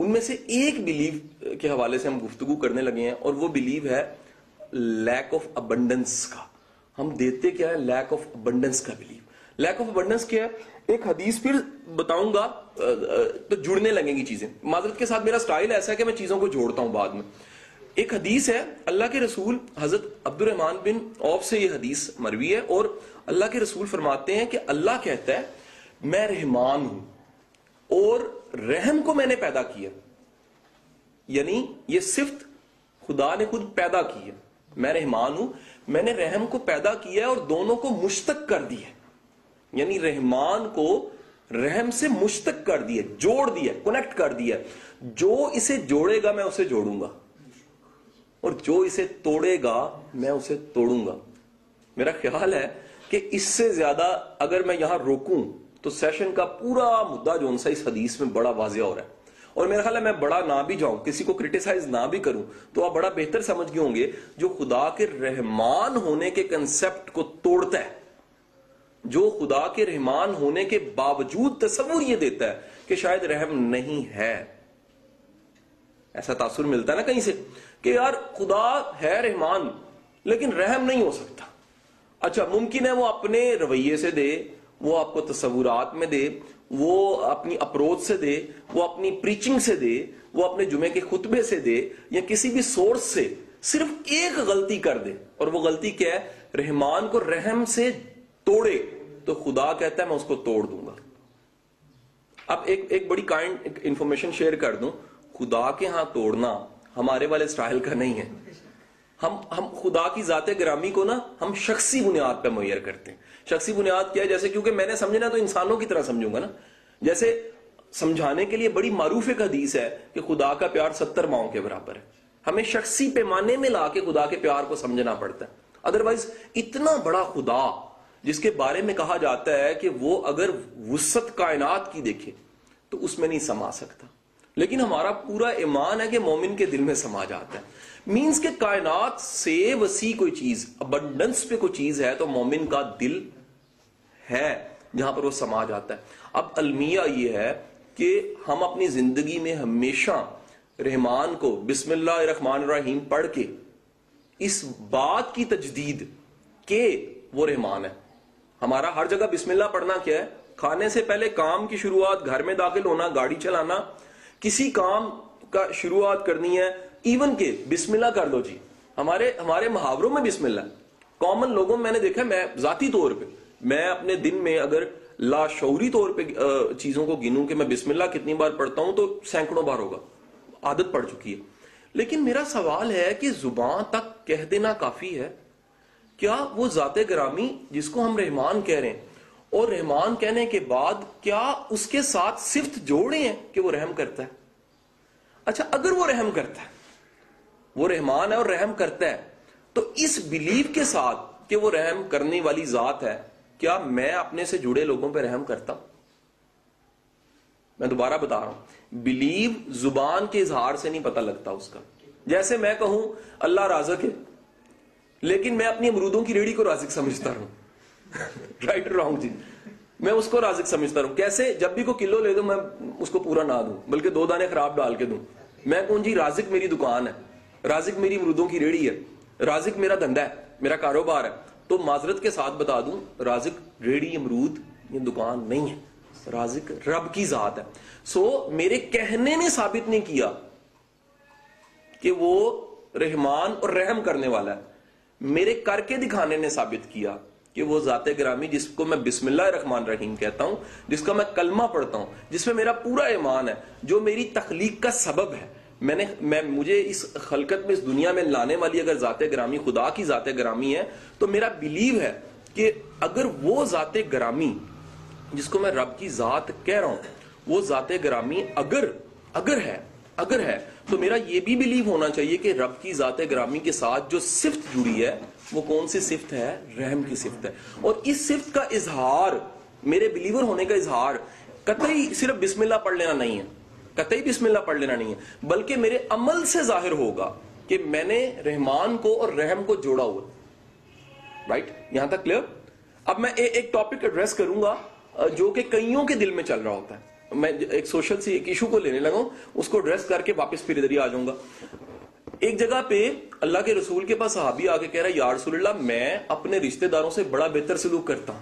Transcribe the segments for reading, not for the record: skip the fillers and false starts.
ان میں سے ایک بلیو کے حوالے سے ہم گفتگو کرنے لگے ہیں، اور وہ بلیو ہے لیک آف ابنڈنس کا. ہم دیتے کیا ہے؟ لیک آف ابنڈنس کا بلیو. لیک آف ابنڈنس کیا ہے؟ ایک حدیث پھر بتاؤں گا تو جڑنے لگیں گی چیزیں. معذرت کے ساتھ میرا سٹائل ایسا ہے کہ میں چیزوں کو جوڑتا ہوں بعد میں. ایک حدیث ہے، اللہ کے رسول حضرت عبد الرحمن بن عوف سے یہ حدیث مروی ہے، اور اللہ کے رسول فرماتے ہیں کہ اللہ کہتا ہے میں رحمان ہوں اور رحم کو میں نے پیدا کیا. یعنی یہ صفت خدا نے خود پیدا کی ہے. میں رحمان ہوں، میں نے رحم کو پیدا کیا ہے اور دونوں کو مشتق کر دیا. یعنی رحمان کو رحم سے مشتق کر دیا، جوڑ دیا، کنیکٹ کر دیا. جو اسے جوڑے گا میں اسے جوڑوں گا، اور جو اسے توڑے گا میں اسے توڑوں گا. میرا خیال ہے کہ اس سے زیادہ اگر میں یہاں روکوں تو سیشن کا پورا مدعا جو سا اس حدیث میں بڑا واضح ہو رہا ہے. اور میرا خیال ہے میں بڑا نہ بھی جاؤں، کسی کو کرٹیسائز نہ بھی کروں، تو آپ بڑا بہتر سمجھ گئے ہوں گے جو خدا کے رحمان ہونے کے کنسپٹ کو توڑتا ہے، جو خدا کے رحمان ہونے کے باوجود تصور یہ دیتا ہے کہ شاید رحم نہیں ہے. ایسا تاثر ملتا ہے نا کہیں سے کہ یار خدا ہے رحمان لیکن رحم نہیں ہو سکتا. اچھا ممکن ہے وہ اپنے رویے سے دے، وہ آپ کو تصورات میں دے، وہ اپنی اپروچ سے دے، وہ اپنی پریچنگ سے دے، وہ اپنے جمعے کے خطبے سے دے، یا کسی بھی سورس سے صرف ایک غلطی کر دے، اور وہ غلطی کیا ہے؟ رحمان کو رحم سے توڑے، تو خدا کہتا ہے میں اس کو توڑ دوں گا. اب ایک بڑی کائنڈ انفارمیشن شیئر کر دوں. خدا کے ہاں توڑنا ہمارے والے سٹائل کا نہیں ہے. ہم خدا کی ذات گرامی کو نا ہم شخصی بنیاد پہ معیار کرتے ہیں. شخصی بنیاد کیا ہے؟ جیسے کیونکہ میں نے سمجھنا تو انسانوں کی طرح سمجھوں گا نا. جیسے سمجھانے کے لیے بڑی معروف ایک حدیث ہے کہ خدا کا پیار 70 ماؤں کے برابر ہے. ہمیں شخصی پیمانے میں لا کے خدا کے پیار کو سمجھنا پڑتا ہے. ادروائز اتنا بڑا خدا جس کے بارے میں کہا جاتا ہے کہ وہ اگر وسعت کائنات کی دیکھے تو اس میں نہیں سما سکتا، لیکن ہمارا پورا ایمان ہے کہ مومن کے دل میں سما جاتا ہے. مینز کہ کائنات سے وسیع کوئی چیز، ابنڈنس پہ کوئی چیز ہے تو مومن کا دل ہے جہاں پر وہ سما جاتا ہے. اب المیہ یہ ہے کہ ہم اپنی زندگی میں ہمیشہ رحمان کو بسم اللہ الرحمن الرحیم پڑھ کے اس بات کی تجدید کہ وہ رحمان ہے. ہمارا ہر جگہ بسم اللہ پڑھنا کیا ہے؟ کھانے سے پہلے کام کی شروعات، گھر میں داخل ہونا، گاڑی چلانا، کسی کام کا شروعات کرنی ہے، ایون کہ بسم اللہ کر دو جی. ہمارے محاوروں میں بسم اللہ کامن لوگوں میں نے دیکھا. میں ذاتی طور پہ میں اپنے دن میں اگر لاشعوری طور پہ چیزوں کو گنوں کہ میں بسم اللہ کتنی بار پڑھتا ہوں تو سینکڑوں بار ہوگا، عادت پڑ چکی ہے. لیکن میرا سوال ہے کہ زبان تک کہہ دینا کافی ہے؟ کیا وہ ذات گرامی جس کو ہم رحمان کہہ رہے ہیں، اور رحمان کہنے کے بعد کیا اس کے ساتھ صفت جوڑے ہیں کہ وہ رحم کرتا ہے؟ اچھا اگر وہ رحم کرتا ہے، وہ رحمان ہے اور رحم کرتا ہے، تو اس بلیف کے ساتھ کہ وہ رحم کرنے والی ذات ہے، کیا میں اپنے سے جڑے لوگوں پہ رحم کرتا ہوں؟ میں دوبارہ بتا رہا ہوں، بلیو زبان کے اظہار سے نہیں پتہ لگتا اس کا. جیسے میں کہوں اللہ رازق ہے لیکن میں اپنی امرودوں کی ریڑھی کو رازق سمجھتا رہوں. رائٹ رانگ جی، میں اس کو رازق سمجھتا رہوں. کیسے؟ جب بھی کوئی کلو لے دوں میں اس کو پورا نہ دوں بلکہ 2 دانے خراب ڈال کے دوں. میں کہوں جی رازق میری دکان ہے، رازق میری امرودوں کی ریڑھی ہے، رازق میرا دھندا ہے، میرا کاروبار ہے. تو معذرت کے ساتھ بتا دوں رازق ریڑھی امرود یہ دکان نہیں ہے، رازق رب کی ذات ہے. سو میرے کہنے نے ثابت نہیں کیا کہ وہ رحمان اور رحم کرنے والا ہے، میرے کر کے دکھانے نے ثابت کیا کہ وہ ذات گرامی جس کو میں بسم اللہ الرحمن الرحیم کہتا ہوں، جس کا میں کلمہ پڑھتا ہوں، جس میں میرا پورا ایمان ہے، جو میری تخلیق کا سبب ہے، مجھے اس خلقت میں اس دنیا میں لانے والی اگر ذات گرامی خدا کی ذات گرامی ہے، تو میرا بلیو ہے کہ اگر وہ ذات گرامی جس کو میں رب کی ذات کہہ رہا ہوں، وہ ذات گرامی اگر ہے تو میرا یہ بھی بلیو ہونا چاہیے کہ رب کی ذات گرامی کے ساتھ جو صفت جڑی ہے وہ کون سی صفت ہے؟ رحم کی صفت ہے. اور اس صفت کا اظہار، میرے بلیور ہونے کا اظہار قطعی صرف بسم اللہ پڑھ لینا نہیں ہے، قطعی بسم اللہ پڑھ لینا نہیں ہے، بلکہ میرے عمل سے ظاہر ہوگا کہ میں نے رحمان کو اور رحم کو جوڑا ہوا. رائٹ؟ یہاں تک کلیئر؟ اب میں ایک ٹاپک ایڈریس کروں گا جو کہ کئیوں کے دل میں چل رہا ہوتا ہے. میں ایک سوشل سی ایک ایشو کو لینے لگا ہوں, اس کو ایڈریس کر کے واپس پھر ادھر ہی آ جاؤں گا. ایک جگہ پہ اللہ کے رسول کے پاس صحابی آ کے کہہ رہا ہے یا رسول اللہ میں اپنے رشتہ داروں سے بڑا بہتر سلوک کرتا ہوں,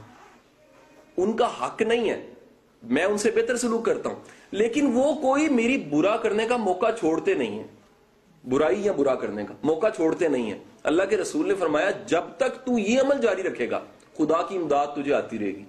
ان کا حق نہیں ہے, میں ان سے بہتر سلوک کرتا ہوں, لیکن وہ کوئی میری برا کرنے کا موقع چھوڑتے نہیں ہیں, برائی یا برا کرنے کا موقع چھوڑتے نہیں ہیں. اللہ کے رسول نے فرمایا جب تک تو یہ عمل جاری رکھے گا خدا کی امداد تجھے آتی رہے گی.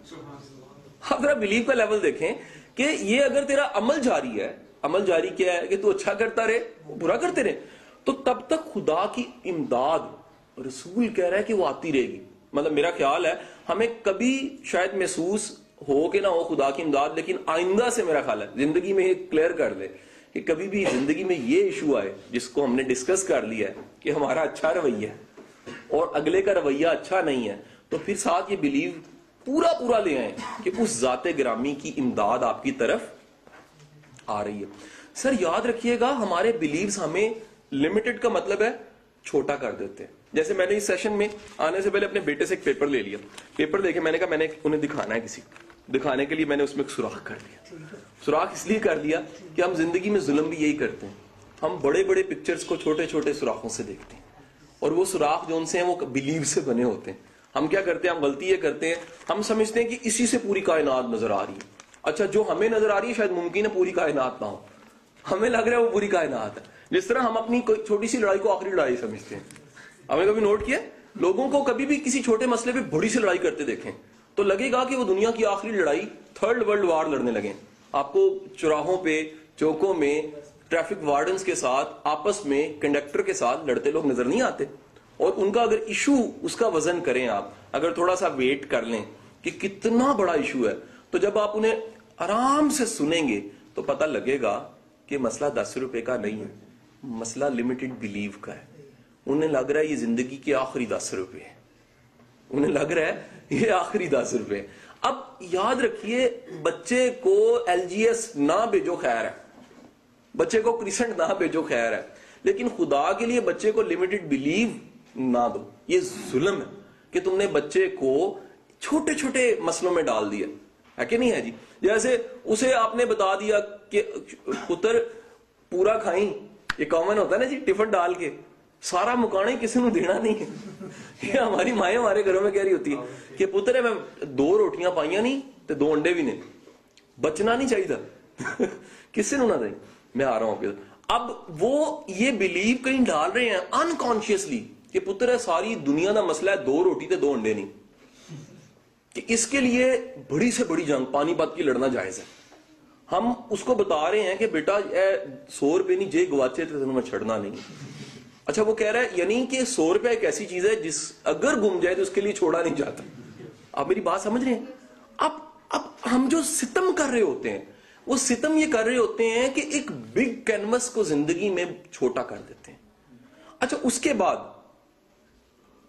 آپ ذرا بلیو کا لیول دیکھیں کہ یہ اگر تیرا عمل جاری ہے, عمل جاری کیا ہے کہ تو اچھا کرتا رہے برا کرتے رہے, تو تب تک خدا کی امداد رسول کہہ رہا ہے کہ وہ آتی رہے گی. مطلب میرا خیال ہے ہمیں کبھی شاید محسوس ہو کہ نہ ہو خدا کی امداد, لیکن آئندہ سے میرا خیال ہے زندگی میں یہ کلیئر کر دے کہ کبھی بھی زندگی میں یہ ایشو آئے جس کو ہم نے ڈسکس کر لیا ہے کہ ہمارا اچھا رویہ ہے اور اگلے کا رویہ اچھا نہیں ہے, تو پھر ساتھ یہ بلیو پورا لے آئیں کہ اس ذات گرامی کی امداد آپ کی طرف آ رہی ہے. سر یاد رکھیے گا ہمارے بلیوز ہمیں لمیٹڈ کا مطلب ہے چھوٹا کر دیتے ہیں. جیسے میں نے اس سیشن میں آنے سے پہلے اپنے بیٹے سے ایک پیپر لے لیا, پیپر لے کے میں نے کہا میں نے انہیں دکھانا ہے, کسی دکھانے کے لیے میں نے اس میں ایک سوراخ کر دیا. سوراخ اس لیے کر دیا کہ ہم زندگی میں ظلم بھی یہی کرتے ہیں, ہم بڑے بڑے پکچرز کو چھوٹے چھوٹے سوراخوں سے دیکھتے ہیں, اور وہ سوراخ جو ان سے ہیں وہ بلیو سے بنے ہوتے ہیں. ہم کیا کرتے ہیں, ہم غلطی یہ کرتے ہیں, ہم سمجھتے ہیں کہ اسی سے پوری کائنات نظر آ رہی ہے. اچھا جو ہمیں نظر آ رہی ہے شاید ممکن ہے پوری کائنات نہ ہو, ہمیں لگ رہا ہے وہ پوری کائنات ہے. جس طرح ہم اپنی کوئی چھوٹی سی لڑائی کو آخری لڑائی سمجھتے ہیں. ہم نے کبھی نوٹ کیا لوگوں کو کبھی بھی کسی چھوٹے مسئلے پہ بڑی سی لڑائی کرتے دیکھیں تو لگے گا کہ وہ دنیا کی آخری لڑائی تھرڈ ورلڈ وار لڑنے لگے. آپ کو چوراہوں پہ چوکوں میں ٹریفک وارڈنز کے ساتھ آپس میں کنڈکٹر کے ساتھ لڑتے لوگ نظر نہیں آتے, اور ان کا اگر ایشو اس کا وزن کریں, آپ اگر تھوڑا سا ویٹ کر لیں کہ کتنا بڑا ایشو ہے, تو جب آپ انہیں آرام سے سنیں گے تو پتہ لگے گا کہ مسئلہ 10 روپے کا نہیں ہے, مسئلہ لمیٹڈ بلیو کا ہے. انہیں لگ رہا ہے یہ زندگی کے آخری 10 روپے ہے, انہیں لگ رہا ہے یہ آخری 10 روپے. اب یاد رکھیے بچے کو ایل جی ایس نہ بھیجو خیر ہے, بچے کو کرسنٹ نہ بھیجو خیر ہے, لیکن خدا کے لیے بچے کو لمیٹڈ بلیو نہ دو. یہ ظلم ہے کہ تم نے بچے کو چھوٹے چھوٹے مسئلوں میں ڈال دیا ہے کہ نہیں ہے جی. جیسے اسے آپ نے بتا دیا کہ پتر پورا کھائیں, یہ کامن ہوتا ہے نا جی, ٹفن ڈال کے سارا مکانا ہی کسی نے دینا نہیں ہے. یہ ہماری مائیں ہمارے گھروں میں کہہ رہی ہوتی ہے کہ پتر ہے میں 2 روٹیاں پائیاں نہیں تو 2 انڈے بھی نہیں, بچنا نہیں چاہیے تھا کس سے نہ دیں, میں آ رہا ہوں آپ کے. اب وہ یہ بلیو کہیں ڈال رہے ہیں انکانشیسلی کہ پتر ہے ساری دنیا کا مسئلہ ہے 2 روٹی تے 2 انڈے نہیں, کہ اس کے لیے بڑی سے بڑی جنگ پانی پت کی لڑنا جائز ہے. ہم اس کو بتا رہے ہیں کہ بیٹا 100 روپے نہیں جے گواچے تو میں چھڑنا نہیں. اچھا وہ کہہ رہا ہے یعنی کہ 100 روپے ایک ایسی چیز ہے جس اگر گم جائے تو اس کے لیے چھوڑا نہیں جاتا. آپ میری بات سمجھ رہے ہیں؟ اب ہم جو ستم کر رہے ہوتے ہیں وہ ستم یہ کر رہے ہوتے ہیں کہ ایک بگ کینوس کو زندگی میں چھوٹا کر دیتے ہیں. اچھا اس کے بعد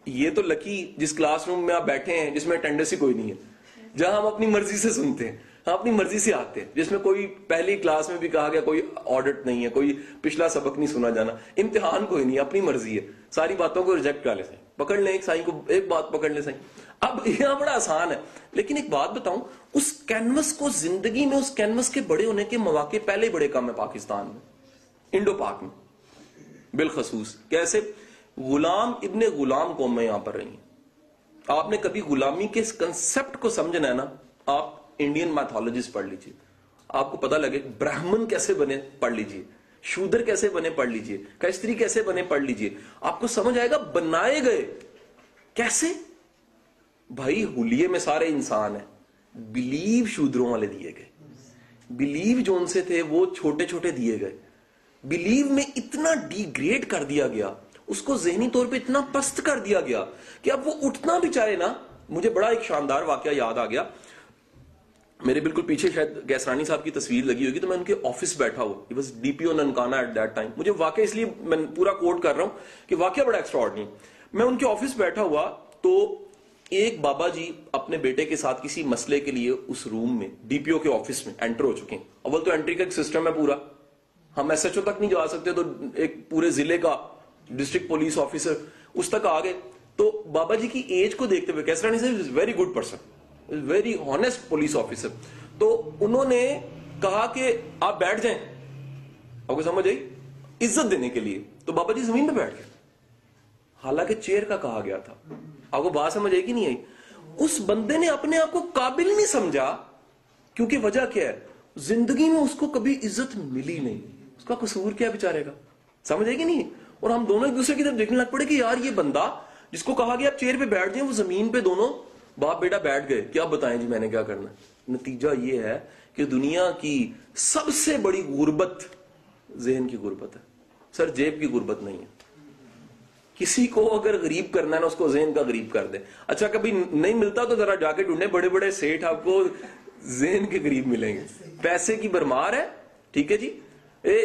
یہ تو لکی جس کلاس روم میں آپ بیٹھے ہیں جس میں اٹینڈنس ہی کوئی نہیں ہے, جہاں ہم اپنی مرضی سے سنتے ہیں, ہم اپنی مرضی سے آتے ہیں, جس میں کوئی پہلی کلاس میں بھی کہا گیا کوئی آڈٹ نہیں ہے, کوئی پچھلا سبق نہیں سنا جانا, امتحان کوئی نہیں, اپنی مرضی ہے, ساری باتوں کو ریجیکٹ کر لے سائیں, پکڑ لیں ایک سائیں کو, ایک بات پکڑ لے سائیں. اب یہاں بڑا آسان ہے, لیکن ایک بات بتاؤں, اس کینوس کو زندگی میں اس کینوس کے بڑے ہونے کے مواقع پہلے بڑے کم ہے پاکستان میں, انڈو پاک میں بالخصوص. کیسے؟ غلام ابن غلام قوم میں یہاں پر رہی ہیں. آپ نے کبھی غلامی کے اس کنسپٹ کو سمجھنا ہے نا, آپ انڈین میتھولوجیز پڑھ لیجئے, آپ کو پتہ لگے برہمن کیسے بنے پڑھ لیجئے, شودر کیسے بنے پڑھ لیجئے, کیستری کیسے بنے پڑھ لیجئے, آپ کو سمجھ آئے گا بنائے گئے کیسے. بھائی حلیے میں سارے انسان ہیں, بلیو شودروں والے دیے گئے, بلیو جو ان سے تھے وہ چھوٹے چھوٹے دیے گئے, بلیو میں اتنا ڈی گریڈ کر دیا گیا, اس کو ذہنی طور پہ اتنا پست کر دیا گیا کہ اب وہ اٹھنا بھی چاہے نا. مجھے بڑا ایک شاندار واقعہ یاد آ گیا, میرے بالکل پیچھے شاید گیسرانی صاحب کی تصویر لگی ہوگی, تو میں ان کے آفس بیٹھا ہوا, he was DPO Nankana at that time. مجھے واقعہ اس لیے میں پورا کوٹ کر رہا ہوں کہ واقعہ بڑا ایکسٹرا آرڈنری. میں ان کے آفس بیٹھا ہوا تو ایک بابا جی اپنے بیٹے کے ساتھ کسی مسئلے کے لیے اس روم میں DPO کے آفس میں انٹر ہو چکے ہیں. اول تو انٹری کا ایک سسٹم ہے پورا, ہم SHO تک نہیں جا سکتے, تو ایک پورے ضلع کا ڈسٹرکٹ پولیس آفیسر اس تک آ گئے. تو بابا جی کی ایج کو دیکھتے ہوئے, کیسرانی صاحب is very good person, very honest police officer, تو انہوں نے کہا کہ آپ بیٹھ جائیں, آپ کو سمجھ آئی, عزت دینے کے لیے, تو بابا جی زمین پہ بیٹھ گئے, حالانکہ چیئر کا کہا گیا تھا. آپ کو بات سمجھ آئی کہ نہیں آئی؟ اس بندے نے اپنے آپ کو قابل نہیں سمجھا, کیونکہ وجہ کیا ہے, زندگی میں اس کو کبھی عزت ملی نہیں. اس کا قصور کیا بیچارے کا, سمجھ آئی کہ نہیں؟ اور ہم دونوں ایک دوسرے کی طرف دیکھنے لگ پڑے کہ یار یہ بندہ جس کو کہا گیا آپ چیئر پہ بیٹھ جائیں, وہ زمین پہ دونوں باپ بیٹا بیٹھ گئے. کیا بتائیں جی میں نے کیا کرنا ہے؟ نتیجہ یہ ہے کہ دنیا کی سب سے بڑی غربت ذہن کی غربت ہے سر, جیب کی غربت نہیں ہے. کسی کو اگر غریب کرنا ہے نا, اس کو ذہن کا غریب کر دے. اچھا کبھی نہیں ملتا تو ذرا جا کے ڈھونڈے, بڑے بڑے سیٹ آپ کو ذہن کے غریب ملیں گے. پیسے کی بھرمار ہے, ٹھیک ہے جی.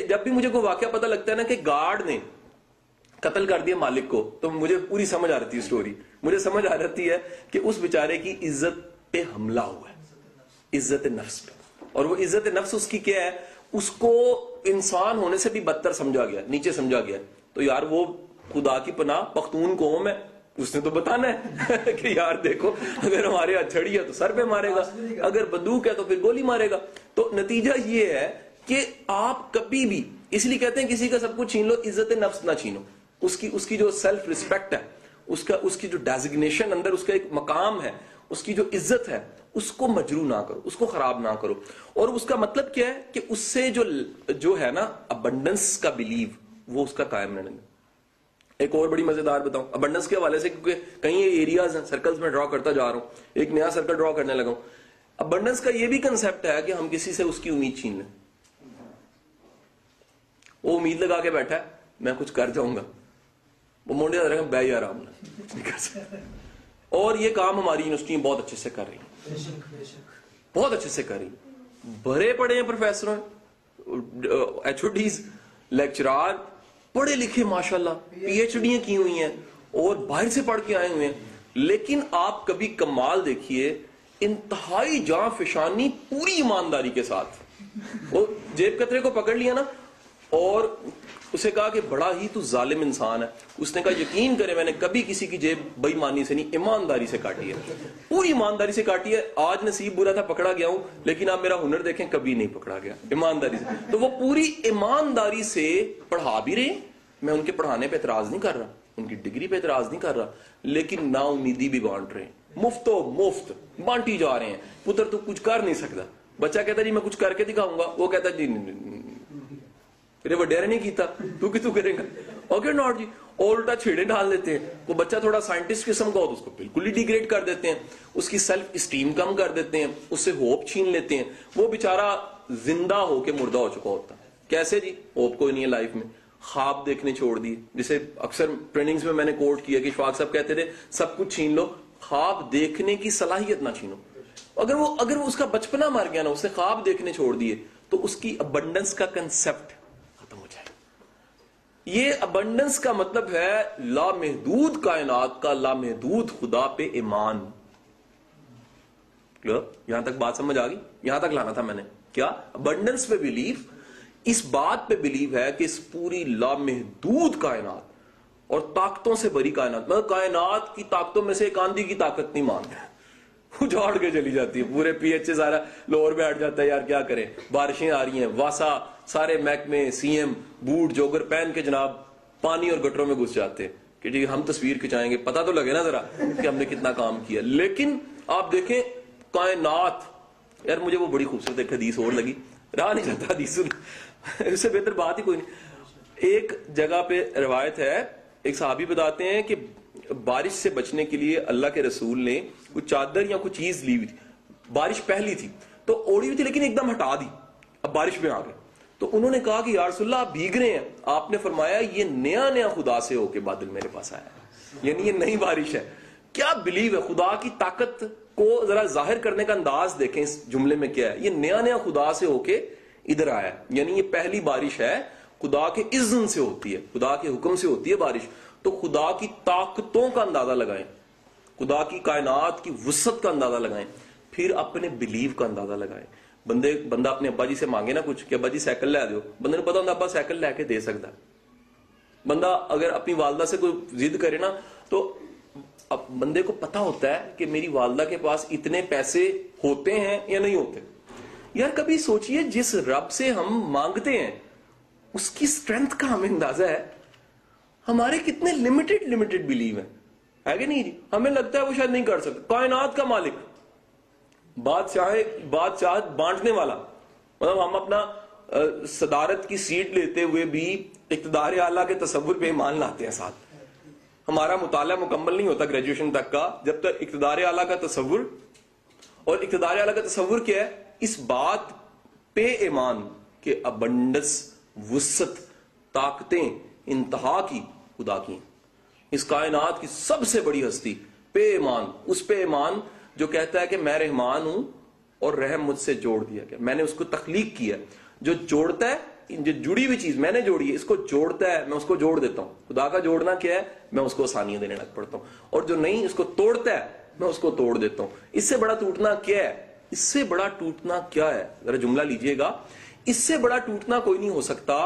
جب بھی مجھے کوئی واقعہ پتہ لگتا ہے نا کہ گارڈ نے قتل کر دیا مالک کو, تو مجھے پوری سمجھ آ رہتی ہے اسٹوری. مجھے سمجھ آ رہتی ہے کہ اس بیچارے کی عزت پہ حملہ ہوا ہے, عزت نفس پہ. اور وہ عزت نفس اس کی کیا ہے, اس کو انسان ہونے سے بھی بدتر سمجھا گیا, نیچے سمجھا گیا. تو یار وہ خدا کی پناہ پختون قوم ہے, اس نے تو بتانا ہے کہ یار دیکھو اگر ہمارے ہاتھ چھڑی ہے تو سر پہ مارے گا, اگر بندوق ہے تو پھر گولی مارے گا. تو نتیجہ یہ ہے کہ آپ کبھی بھی, اس لیے کہتے ہیں کسی کا سب کچھ چھین لو, عزت نفس نہ چھینو. اس کی جو سیلف ریسپیکٹ ہے, اس کی جو ڈیزگنیشن اندر اس کا ایک مقام ہے, اس کی جو عزت ہے, اس کو مجروح نہ کرو, اس کو خراب نہ کرو. اور اس کا مطلب کیا ہے کہ اس سے جو ہے نا ابنڈنس کا بلیو, وہ اس کا قائم رہنے. ایک اور بڑی مزیدار بتاؤں ابنڈنس کے حوالے سے, کیونکہ کئی ایریاز ہیں, سرکلز میں ڈرا کرتا جا رہا ہوں, ایک نیا سرکل ڈرا کرنے لگا ہوں. ابنڈنس کا یہ بھی کنسپٹ ہے کہ ہم کسی سے اس کی امید چھین لیں. وہ امید لگا کے بیٹھا ہے میں کچھ کر جاؤں گا, وہ مونڈے رہے گا بے آرام نہ. اور یہ کام ہماری یونیورسٹی بہت اچھے سے کر رہی ہیں, بہت اچھے سے کر رہی ہیں. بھرے پڑے ہیں professor, H O Ds, lecturer, پڑھے لکھے ماشاءاللہ, پی ایچ ڈیاں کی ہوئی ہیں اور باہر سے پڑھ کے آئے ہوئے ہیں. لیکن آپ کبھی کمال دیکھیے, انتہائی جاں فشانی پوری ایمانداری کے ساتھ. وہ جیب کترے کو پکڑ لیا نا اور اسے کہا کہ بڑا ہی تو ظالم انسان ہے. اس نے کہا یقین کرے میں نے کبھی کسی کی جیب بے ایمانی سے نہیں, ایمانداری سے کاٹی ہے, پوری ایمانداری سے کاٹی ہے. آج نصیب برا تھا پکڑا گیا ہوں, لیکن آپ میرا ہنر دیکھیں کبھی نہیں پکڑا گیا, ایمانداری سے. تو وہ پوری ایمانداری سے پڑھا بھی رہے, میں ان کے پڑھانے پہ اعتراض نہیں کر رہا, ان کی ڈگری پہ اعتراض نہیں کر رہا, لیکن نا امیدی بھی بانٹ رہے ہیں, مفت و مفت بانٹی جا رہے ہیں. پتر تو کچھ کر نہیں سکتا. بچہ کہتا جی میں کچھ کر کے دکھاؤں گا, وہ کہتا جی تیرے وڈیرے نہیں کیتا, تو کی تو کرے گا, اوکے ناٹ جی. اور الٹا چھیڑے ڈال دیتے ہیں. وہ بچہ تھوڑا سائنٹسٹ قسم کا ہو تو اس کو بالکل ہی ڈیگریڈ کر دیتے ہیں, اس کی سیلف اسٹیم کم کر دیتے ہیں, اس سے ہوپ چھین لیتے ہیں. وہ بیچارہ زندہ ہو کے مردہ ہو چکا ہوتا ہے. کیسے جی؟ ہوپ کوئی نہیں ہے لائف میں, خواب دیکھنے چھوڑ دیے. جسے اکثر ٹریننگز میں نے کوٹ کیا کہ اشفاق صاحب کہتے تھے سب کچھ چھین لو, خواب دیکھنے کی صلاحیت نہ چھینو. اگر وہ اس کا بچپنا مر گیا نا, اس نے خواب دیکھنے چھوڑ دیے, تو اس کی ابنڈنس کا کنسپٹ ختم ہو جائے. یہ ابنڈنس کا مطلب ہے لامحدود کائنات کا لامحدود خدا پہ ایمان. یہاں تک بات سمجھ آ گئی؟ یہاں تک لانا تھا میں نے. کیا ابنڈنس پہ بلیف, اس بات پہ بلیو ہے کہ اس پوری لامحدود کائنات اور طاقتوں سے بری کائنات, مطلب کائنات کی طاقتوں میں سے ایک آندھی کی طاقت نہیں مانتے, اجاڑ کے چلی جاتی ہے. پورے پی ایچ سارا لوور بیٹھ جاتا ہے, یار کیا کریں, بارشیں آ رہی ہیں, واسا سارے محکمے سی ایم بوٹ جوگر پہن کے جناب پانی اور گٹروں میں گھس جاتے ہیں کہ جی ہم تصویر کھچائیں گے, پتہ تو لگے نا ذرا کہ ہم نے کتنا کام کیا. لیکن آپ دیکھیں کائنات, یار مجھے وہ بڑی خوبصورت ایک حدیث اور لگی, رہا نہیں جاتا حدیث, اس سے بہتر بات ہی کوئی نہیں. ایک جگہ پہ روایت ہے, ایک صحابی بتاتے ہیں کہ بارش سے بچنے کے لیے اللہ کے رسول نے کچھ چادر یا کچھ چیز لی ہوئی تھی. بارش پہلی تھی تو اوڑی ہوئی تھی, لیکن ایک دم ہٹا دی, اب بارش میں آ گئے. تو انہوں نے کہا کہ یا رسول اللہ آپ بھیگ رہے ہیں. آپ نے فرمایا یہ نیا خدا سے ہو کے بادل میرے پاس آیا ہے, یعنی یہ نئی بارش ہے. کیا بلیو ہے, خدا کی طاقت کو ذرا ظاہر کرنے کا انداز دیکھیں اس جملے میں کیا ہے. یہ نیا خدا سے ہو کے ادھر آیا, یعنی یہ پہلی بارش ہے, خدا کے اذن سے ہوتی ہے, خدا کے حکم سے ہوتی ہے بارش. تو خدا کی طاقتوں کا اندازہ لگائیں, خدا کی کائنات کی وسعت کا اندازہ لگائیں, پھر اپنے بلیو کا اندازہ لگائیں. بندہ اپنے ابا جی سے مانگے نا کچھ کہ ابا جی سائیکل لے دو, بندے نے پتا ہوتا ابا سائیکل لے کے دے سکتا ہے. بندہ اگر اپنی والدہ سے کوئی ضد کرے نا, تو اب بندے کو پتا ہوتا ہے کہ میری والدہ کے پاس اتنے پیسے ہوتے ہیں یا نہیں ہوتے. یار کبھی سوچئے جس رب سے ہم مانگتے ہیں اس کی اسٹرینتھ کا ہمیں اندازہ ہے. ہمارے کتنے لمیٹڈ بلیو ہیں, ہے کہ نہیں جی؟ ہمیں لگتا ہے وہ شاید نہیں کر سکتا. کائنات کا مالک, بادشاہ بانٹنے والا, مطلب ہم اپنا صدارت کی سیٹ لیتے ہوئے بھی اقتدار اعلیٰ کے تصور پہ ایمان لاتے ہیں ساتھ. ہمارا مطالعہ مکمل نہیں ہوتا گریجویشن تک کا جب تک اقتدار اعلیٰ کا تصور, اور اقتدار اعلیٰ کا تصور کیا ہے؟ اس بات پہ ایمان کہ ابنڈس, وسعت, طاقتیں انتہا کی خدا کی, اس کائنات کی سب سے بڑی ہستی پہ ایمان, اس پہ ایمان جو کہتا ہے کہ میں رحمان ہوں اور رحم مجھ سے جوڑ دیا گیا, میں نے اس کو تخلیق کیا. جو جوڑتا ہے, جو جڑی ہوئی چیز میں نے جوڑی ہے, اس کو جوڑتا ہے, میں اس کو جوڑ دیتا ہوں. خدا کا جوڑنا کیا ہے؟ میں اس کو آسانیاں دینے لگ پڑتا ہوں. اور جو نہیں اس کو توڑتا ہے, میں اس کو توڑ دیتا ہوں. اس سے بڑا ٹوٹنا کیا ہے؟ اس سے بڑا ٹوٹنا کیا ہے؟ ذرا جملہ لیجئے گا. اس سے بڑا ٹوٹنا کوئی نہیں ہو سکتا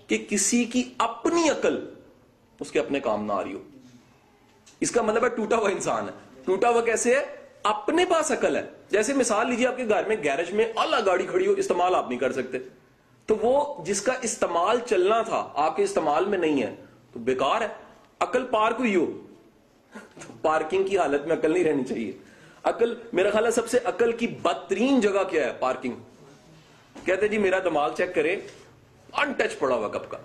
کہ کسی کی اپنی عقل اس کے اپنے کام نہ آ رہی ہو. اس کا مطلب ہے ٹوٹا ہوا انسان ہے. ٹوٹا ہوا کیسے ہے؟ اپنے پاس عقل ہے. جیسے مثال لیجیے, آپ کے گھر میں گیرج میں اعلیٰ گاڑی کھڑی ہو, استعمال آپ نہیں کر سکتے, تو وہ جس کا استعمال چلنا تھا آپ کے استعمال میں نہیں ہے تو بیکار ہے. عقل پارک ہوئی ہو تو پارکنگ کی حالت میں عقل نہیں رہنی چاہیے. عقل, میرا خیال ہے سب سے عقل کی بدترین جگہ کیا ہے؟ پارکنگ. کہتے جی میرا دماغ چیک کرے, ان ٹچ پڑا ہوا کب کا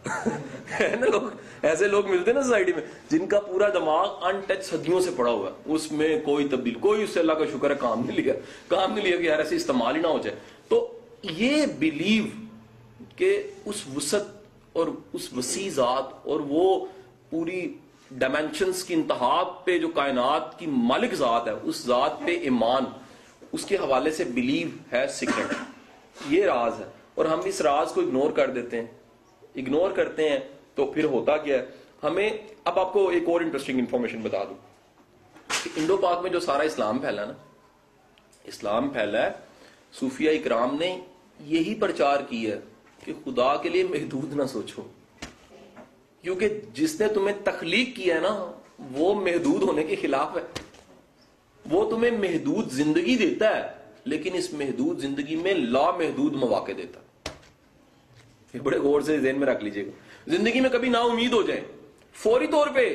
ہے نا. لوگ ایسے لوگ ملتے ہیں نا سوسائٹی میں جن کا پورا دماغ ان ٹچ صدیوں سے پڑا ہوا ہے, اس میں کوئی تبدیل, کوئی اس سے اللہ کا شکر ہے کام نہیں لیا کہ یار ایسے استعمال ہی نہ ہو جائے. تو یہ بلیو کہ اس وسعت اور اس وسیع ذات اور وہ پوری ڈائمینشنز کی انتہا پہ جو کائنات کی مالک ذات ہے, اس ذات پہ ایمان, اس کے حوالے سے بلیو ہے سیکرٹ. یہ راز ہے, اور ہم اس راز کو اگنور کر دیتے ہیں. اگنور کرتے ہیں تو پھر ہوتا کیا ہے ہمیں. اب آپ کو ایک اور انٹرسٹنگ انفارمیشن بتا دوں کہ انڈو پاک میں جو سارا اسلام پھیلا نا, اسلام پھیلا ہے, صوفیہ اکرام نے یہی پرچار کی ہے کہ خدا کے لیے محدود نہ سوچو, کیونکہ جس نے تمہیں تخلیق کیا ہے نا وہ محدود ہونے کے خلاف ہے. وہ تمہیں محدود زندگی دیتا ہے لیکن اس محدود زندگی میں لامحدود مواقع دیتا. یہ بڑے غور سے ذہن میں رکھ لیجئے گا. زندگی میں کبھی نا امید ہو جائے, فوری طور پہ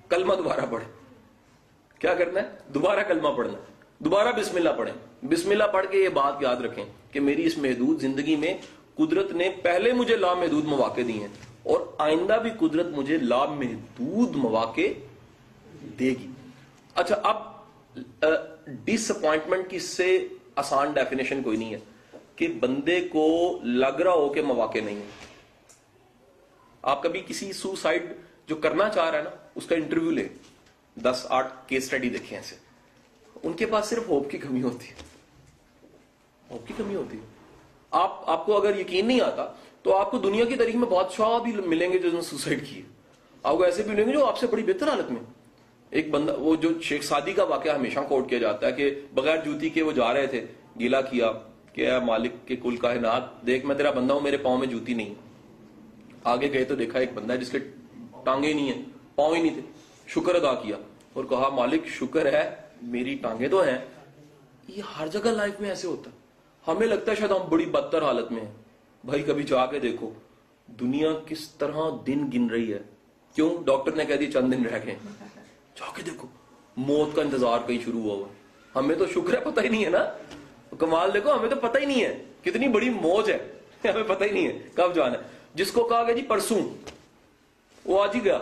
کلمہ دوبارہ پڑھیں. کیا کرنا ہے؟ دوبارہ کلمہ پڑھنا, دوبارہ بسم اللہ پڑھیں. بسم اللہ پڑھ کے یہ بات یاد رکھیں کہ میری اس محدود زندگی میں قدرت نے پہلے مجھے لامحدود مواقع دی ہیں اور آئندہ بھی قدرت مجھے لامحدود مواقع دے گی. اچھا, اب ڈس اپوائنٹمنٹ کی اس سے آسان ڈیفینیشن کوئی نہیں ہے کہ بندے کو لگ رہا ہو کہ مواقع نہیں ہے. آپ کبھی کسی سوسائڈ جو کرنا چاہ رہا ہے نا اس کا انٹرویو لیں, 10-8 کیس اسٹڈی دیکھیں ایسے, ان کے پاس صرف ہوپ کی کمی ہوتی ہے. ہوپ کی کمی ہوتی ہے. آپ کو اگر یقین نہیں آتا تو آپ کو دنیا کی تاریخ میں بادشاہ بھی ملیں گے جو نے سوسائڈ کی. آپ کو ایسے بھی ملیں گے جو آپ سے بڑی بہتر حالت میں. ایک بندہ, وہ جو شیخ سعدی کا واقعہ ہمیشہ کوٹ کیا جاتا ہے کہ بغیر جوتی کے وہ جا رہے تھے, گیلا کیا کہ اے مالک کے کل کائنات, دیکھ میں تیرا بندہ ہوں, میرے پاؤں میں جوتی نہیں. آگے گئے تو دیکھا ایک بندہ ہے جس کے ٹانگیں نہیں ہیں, پاؤں ہی نہیں تھے. شکر ادا کیا اور کہا مالک شکر ہے میری ٹانگیں تو ہیں. یہ ہر جگہ لائف میں ایسے ہوتا ہے. ہمیں لگتا ہے شاید ہم بڑی بدتر حالت میں ہیں. بھائی کبھی جا کے دیکھو دنیا کس طرح دن گن رہی ہے. کیوں؟ ڈاکٹر نے کہہ دی چند دن رہ گئے. جا کے دیکھو موت کا انتظار کہیں شروع ہوا ہوا. ہمیں تو شکر ہے پتہ ہی نہیں ہے نا. کمال دیکھو, ہمیں تو پتہ ہی نہیں ہے کتنی بڑی موج ہے, ہمیں پتہ ہی نہیں ہے کب جانا ہے. جس کو کہا گیا جی پرسوں, وہ آج ہی گیا.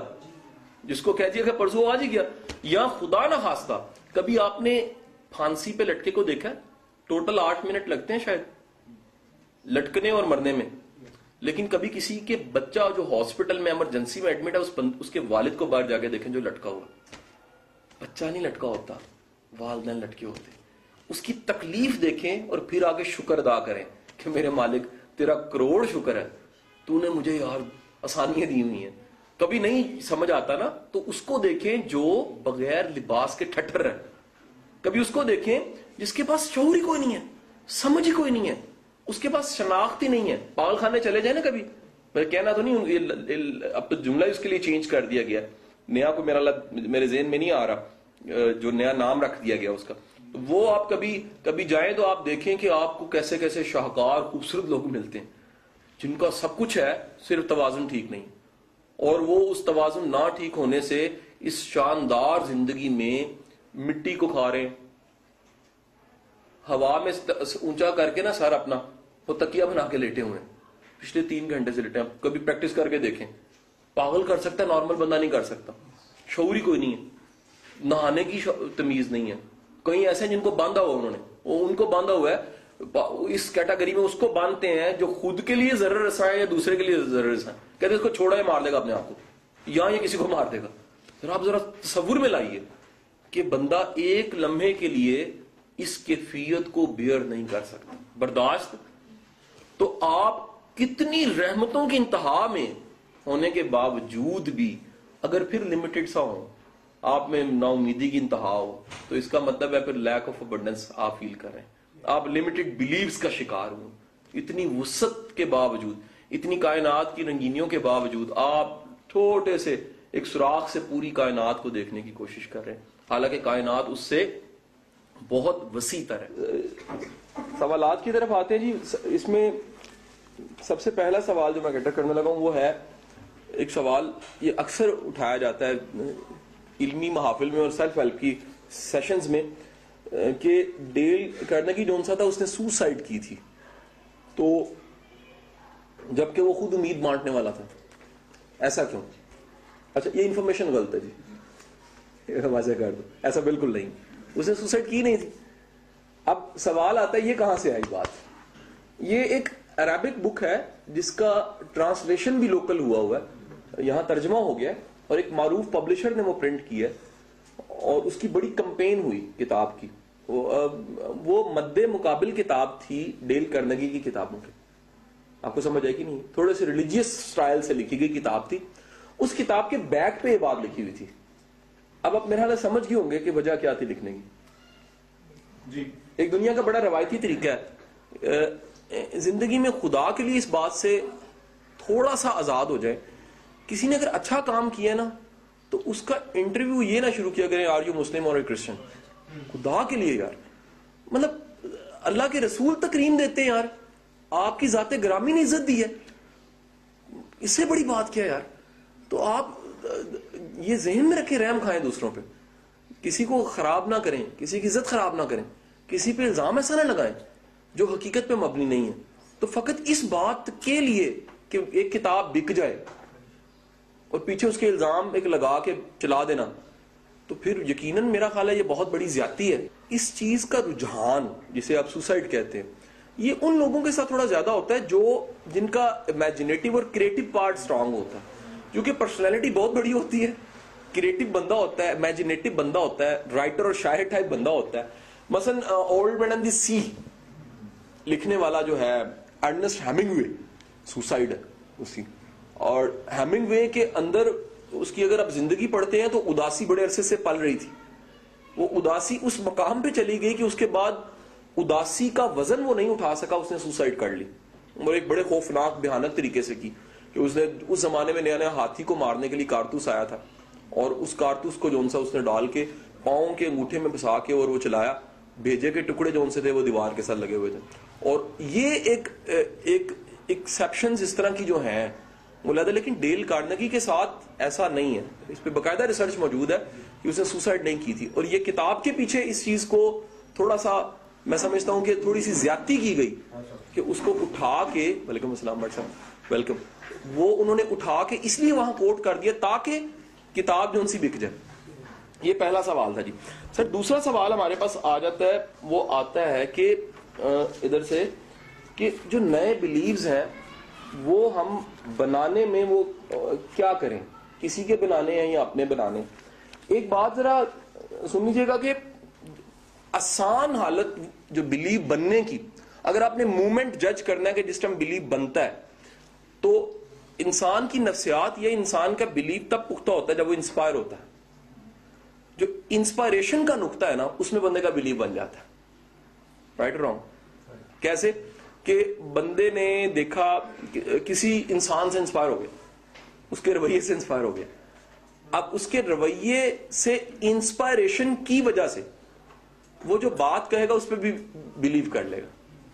جس کو کہہ دیا کہ پرسوں, وہ آج ہی گیا. یا خدا نہ خواستہ کبھی آپ نے پھانسی پہ لٹکے کو دیکھا ہے؟ ٹوٹل 8 منٹ لگتے ہیں شاید لٹکنے اور مرنے میں. لیکن کبھی کسی کے بچہ جو ہاسپٹل میں ایمرجنسی میں ایڈمٹ ہے اس کے والد کو باہر جا کے دیکھیں جو لٹکا ہوا. بچہ نہیں لٹکا ہوتا, والدین لٹکے ہوتے. اس کی تکلیف دیکھیں اور پھر آگے شکر ادا کریں کہ میرے مالک تیرا کروڑ شکر ہے, تو نے مجھے یار آسانیاں دی ہوئی ہیں. کبھی نہیں سمجھ آتا نا تو اس کو دیکھیں جو بغیر لباس کے ٹھٹر ہے. کبھی اس کو دیکھیں جس کے پاس شعور ہی کوئی نہیں ہے, سمجھ ہی کوئی نہیں ہے, اس کے پاس شناخت ہی نہیں ہے. پاگل خانے چلے جائیں نا کبھی, میں کہنا تو نہیں, اب تو جملہ اس کے لیے چینج کر دیا گیا, نیا کو میرے ذہن میں نہیں آ رہا جو نیا نام رکھ دیا گیا اس کا. وہ آپ کبھی جائیں تو آپ دیکھیں کہ آپ کو کیسے کیسے شاہکار خوبصورت لوگ ملتے ہیں جن کا سب کچھ ہے، صرف توازن ٹھیک نہیں، اور وہ اس توازن نہ ٹھیک ہونے سے اس شاندار زندگی میں مٹی کو کھا رہے ہیں، ہوا میں اونچا کر کے نا سر اپنا وہ تکیہ بنا کے لیٹے ہوئے ہیں، پچھلے 3 گھنٹے سے لیٹے ہیں. کبھی پریکٹس کر کے دیکھیں. پاگل کر سکتا ہے، نارمل بندہ نہیں کر سکتا. شعور ہی کوئی نہیں ہے، نہانے کی تمیز نہیں ہے. کئی ایسے ہیں جن کو باندھا ہوا انہوں نے، وہ ان کو باندھا ہوا ہے. اس کیٹاگری میں اس کو باندھتے ہیں جو خود کے لیے ضرر رساں ہے یا دوسرے کے لیے ضرر رساں ہے. کہتے ہیں اس کو چھوڑا ہے، مار دے گا اپنے آپ کو، یا یہ کسی کو مار دے گا. آپ ذرا تصور میں لائیے کہ بندہ ایک لمحے کے لیے اس کیفیت کو بیئر نہیں کر سکتا، برداشت. تو آپ کتنی رحمتوں کی انتہا میں ہونے کے باوجود بھی اگر پھر لمیٹڈ سا ہو، آپ میں نا امیدی کی انتہا ہو، تو اس کا مطلب ہے پھر لیک آف ابنڈنس آپ فیل کر رہے ہیں. آپ لمیٹڈ بلیفز کا شکار ہوں. اتنی وسعت کے باوجود، اتنی کائنات کی رنگینیوں کے باوجود آپ چھوٹے سے ایک سوراخ سے پوری کائنات کو دیکھنے کی کوشش کر رہے ہیں، حالانکہ کائنات اس سے بہت وسیع تر ہے. سوالات کی طرف آتے ہیں جی. اس میں سب سے پہلا سوال جو میں کیٹر کرنے لگا ہوں وہ ہے ایک سوال، یہ اکثر اٹھایا جاتا ہے علمی محافل میں اور سیلف ہیلپ کی سیشنز میں، کہ ڈیل کارنیگی جون سا تھا، اس نے سوسائڈ کی تھی، تو جبکہ وہ خود امید بانٹنے والا تھا. ایسا کیوں؟ اچھا یہ انفارمیشن غلط ہے جی، واضح کر دو. ایسا بالکل نہیں، اس نے سوسائڈ کی نہیں تھی. اب سوال آتا ہے یہ کہاں سے آئی بات؟ یہ ایک عربک بک ہے جس کا ٹرانسلیشن بھی لوکل ہوا ہے، یہاں ترجمہ ہو گیا ہے، اور ایک معروف پبلشر نے وہ پرنٹ کیا ہے، اور اس کی بڑی کمپین ہوئی کتاب کی. وہ مد مقابل کتاب تھی ڈیل کارنیگی کی کتابوں کے. آپ کو سمجھ آئی کہ نہیں؟ تھوڑے سے ریلیجیس سٹائل سے لکھی گئی کتاب تھی. اس کتاب کے بیک پہ یہ بات لکھی ہوئی تھی. اب آپ میرے خیال سمجھ گئے ہوں گے کہ وجہ کیا تھی لکھنے کی. جی ایک دنیا کا بڑا روایتی طریقہ ہے زندگی میں خدا کے لیے اس بات سے تھوڑا سا آزاد ہو جائے. کسی نے اگر اچھا کام کیا نا تو اس کا انٹرویو یہ نہ شروع کیا کریں آر یو مسلم اور کرسچن. خدا کے لیے یار، مطلب اللہ کے رسول تکریم دیتے ہیں یار، آپ کی ذات گرامی نے عزت دی ہے، اس سے بڑی بات کیا ہے یار. تو آپ یہ ذہن میں رکھیں، رحم کھائیں دوسروں پہ، کسی کو خراب نہ کریں، کسی کی عزت خراب نہ کریں، کسی پہ الزام ایسا نہ لگائیں جو حقیقت پہ مبنی نہیں ہے. تو فقط اس بات کے لیے کہ ایک کتاب بک جائے اور پیچھے اس کے الزام ایک لگا کے چلا دینا، تو پھر یقیناً میرا خیال ہے یہ بہت بڑی زیادتی ہے. اس چیز کا رجحان جسے آپ سوسائڈ کہتے ہیں، یہ ان لوگوں کے ساتھ تھوڑا زیادہ ہوتا ہے جن کا امیجنیٹو اور کریٹو پارٹ سٹرانگ ہوتا ہے، کیونکہ پرسنالٹی بہت بڑی ہوتی ہے، کریٹو بندہ ہوتا ہے، امیجنیٹو بندہ ہوتا ہے، رائٹر اور شاعر ٹائپ بندہ ہوتا ہے. مثلا اولڈ مین اینڈ دی سی لکھنے والا جو ہے ارنسٹ ہیمنگوے، سوسائڈ ہے اس کی. اور ہیمنگوے کے اندر اس کی اگر آپ زندگی پڑھتے ہیں تو اداسی بڑے عرصے سے پل رہی تھی. وہ اداسی اس مقام پہ چلی گئی کہ اس کے بعد اداسی کا وزن وہ نہیں اٹھا سکا، اس نے سوسائڈ کر لی، اور ایک بڑے خوفناک بھیانک طریقے سے کی. کہ اس نے اس زمانے میں نیا نیا ہاتھی کو مارنے کے لیے کارتوس آیا تھا، اور اس کارتوس کو جون سا اس نے ڈال کے پاؤں کے انگوٹھے میں پھنسا کے اور وہ چلایا. بھیجے کے ٹکڑے جون سے تھے وہ دیوار کے ساتھ لگے ہوئے تھے. اور یہ ایک ایکسیپشنز اس طرح کی جو ہیں ملاحظہ، لیکن ڈیل کارنیگی کے ساتھ ایسا نہیں ہے. اس پہ باقاعدہ ریسرچ موجود ہے کہ اس نے سوسائڈ نہیں کی تھی. اور یہ کتاب کے پیچھے اس چیز کو تھوڑا سا میں سمجھتا ہوں کہ تھوڑی سی زیادتی کی گئی کہ اس کو اٹھا کے، وعلیکم السلام بھائی صاحب ویلکم، وہ انہوں نے اٹھا کے اس لیے وہاں کوٹ کر دیا تاکہ کتاب جو ان سی بک جائے. یہ پہلا سوال تھا جی. سر دوسرا سوال ہمارے پاس آ جاتا ہے، وہ آتا ہے کہ ادھر سے کہ جو نئے بلیوز ہیں وہ ہم بنانے میں وہ کیا کریں، کسی کے بنانے ہیں یا اپنے بنانے. ایک بات ذرا سن لیجیے گا کہ آسان حالت جو بلیو بننے کی، اگر آپ نے مومنٹ جج کرنا ہے کہ جس ٹائم بلیو بنتا ہے، تو انسان کی نفسیات یا انسان کا بلیو تب پختہ ہوتا ہے جب وہ انسپائر ہوتا ہے. جو انسپائریشن کا نقطہ ہے نا، اس میں بندے کا بلیو بن جاتا ہے. رائٹ اور رانگ؟ کیسے کہ بندے نے دیکھا کسی انسان سے انسپائر ہو گیا، اس کے رویے سے انسپائر ہو گیا. اب اس کے رویے سے انسپائریشن کی وجہ سے وہ جو بات کہے گا اس پہ بھی بلیو کر لے گا.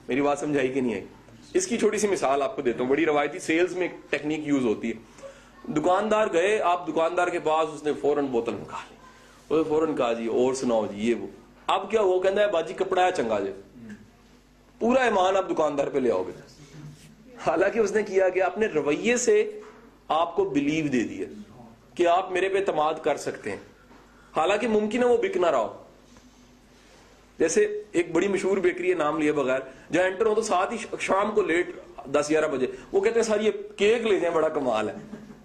میری بات سمجھائی کہ نہیں آئی؟ اس کی چھوٹی سی مثال آپ کو دیتا ہوں. بڑی روایتی سیلز میں ایک ٹیکنیک یوز ہوتی ہے. دکاندار گئے, آپ دکاندار کے پاس, اس نے فوراً بوتل نکالی, اس نے فوراً کہا جی اور سناؤ جی یہ وہ. اب کیا وہ کہنا ہے باجی کپڑا ہے چنگا جے, پورا ایمان آپ دکاندار پہ لے آؤ گے. حالانکہ اس نے کیا کہ اپنے رویے سے آپ کو بلیو دے دیا کہ آپ میرے پہ اعتماد کر سکتے ہیں, حالانکہ ممکن ہے وہ بک نہ رہا ہو. جیسے ایک بڑی مشہور بیکری ہے نام لیے بغیر, جہاں انٹر ہو تو ساتھ ہی شام کو لیٹ 10-11 بجے وہ کہتے ہیں سر یہ کیک لے جائیں, بڑا کمال ہے.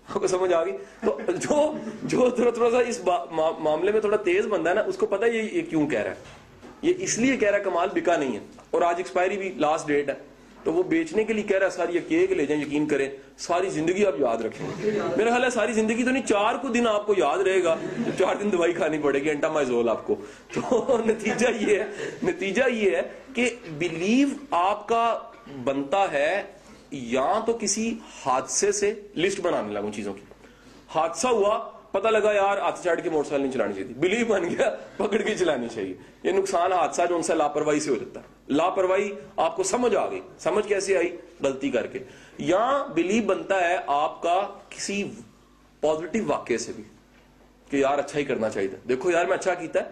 آپ کو سمجھ آ گئی؟ تو جو تھوڑا سا اس معاملے میں تھوڑا تیز بندہ ہے نا, اس کو پتا ہے یہ کیوں کہہ رہا ہے. یہ اس لیے کہہ رہا ہے کمال بکا نہیں ہے اور آج ایکسپائری بھی لاسٹ ڈیٹ ہے, تو وہ بیچنے کے لیے کہہ رہا ہے سر یہ کیک لے جائیں, یقین کریں ساری زندگی آپ یاد رکھیں. میرا خیال ہے ساری زندگی تو نہیں, 4 کو دن آپ کو یاد رہے گا, 4 دن دوائی کھانی پڑے گی انٹامائزول آپ کو. تو نتیجہ یہ ہے کہ بلیو آپ کا بنتا ہے یا تو کسی حادثے سے. لسٹ بنانے لگوں چیزوں کی, حادثہ ہوا, پتہ لگا یار ہاتھ چاٹ کے موٹر سائیکل نہیں چلانی چاہیے, بلیو بن گیا پکڑ کے چلانی چاہیے. یہ نقصان حادثہ جو ان سے لاپرواہی سے ہو جاتا ہے. لاپرواہی آپ کو سمجھ آ گئی, سمجھ کیسے آئی؟ غلطی کر کے. یا بلیو بنتا ہے آپ کا کسی پازیٹیو واقعے سے بھی کہ یار اچھا ہی کرنا چاہیے تھا, دیکھو یار میں اچھا کیتا ہے,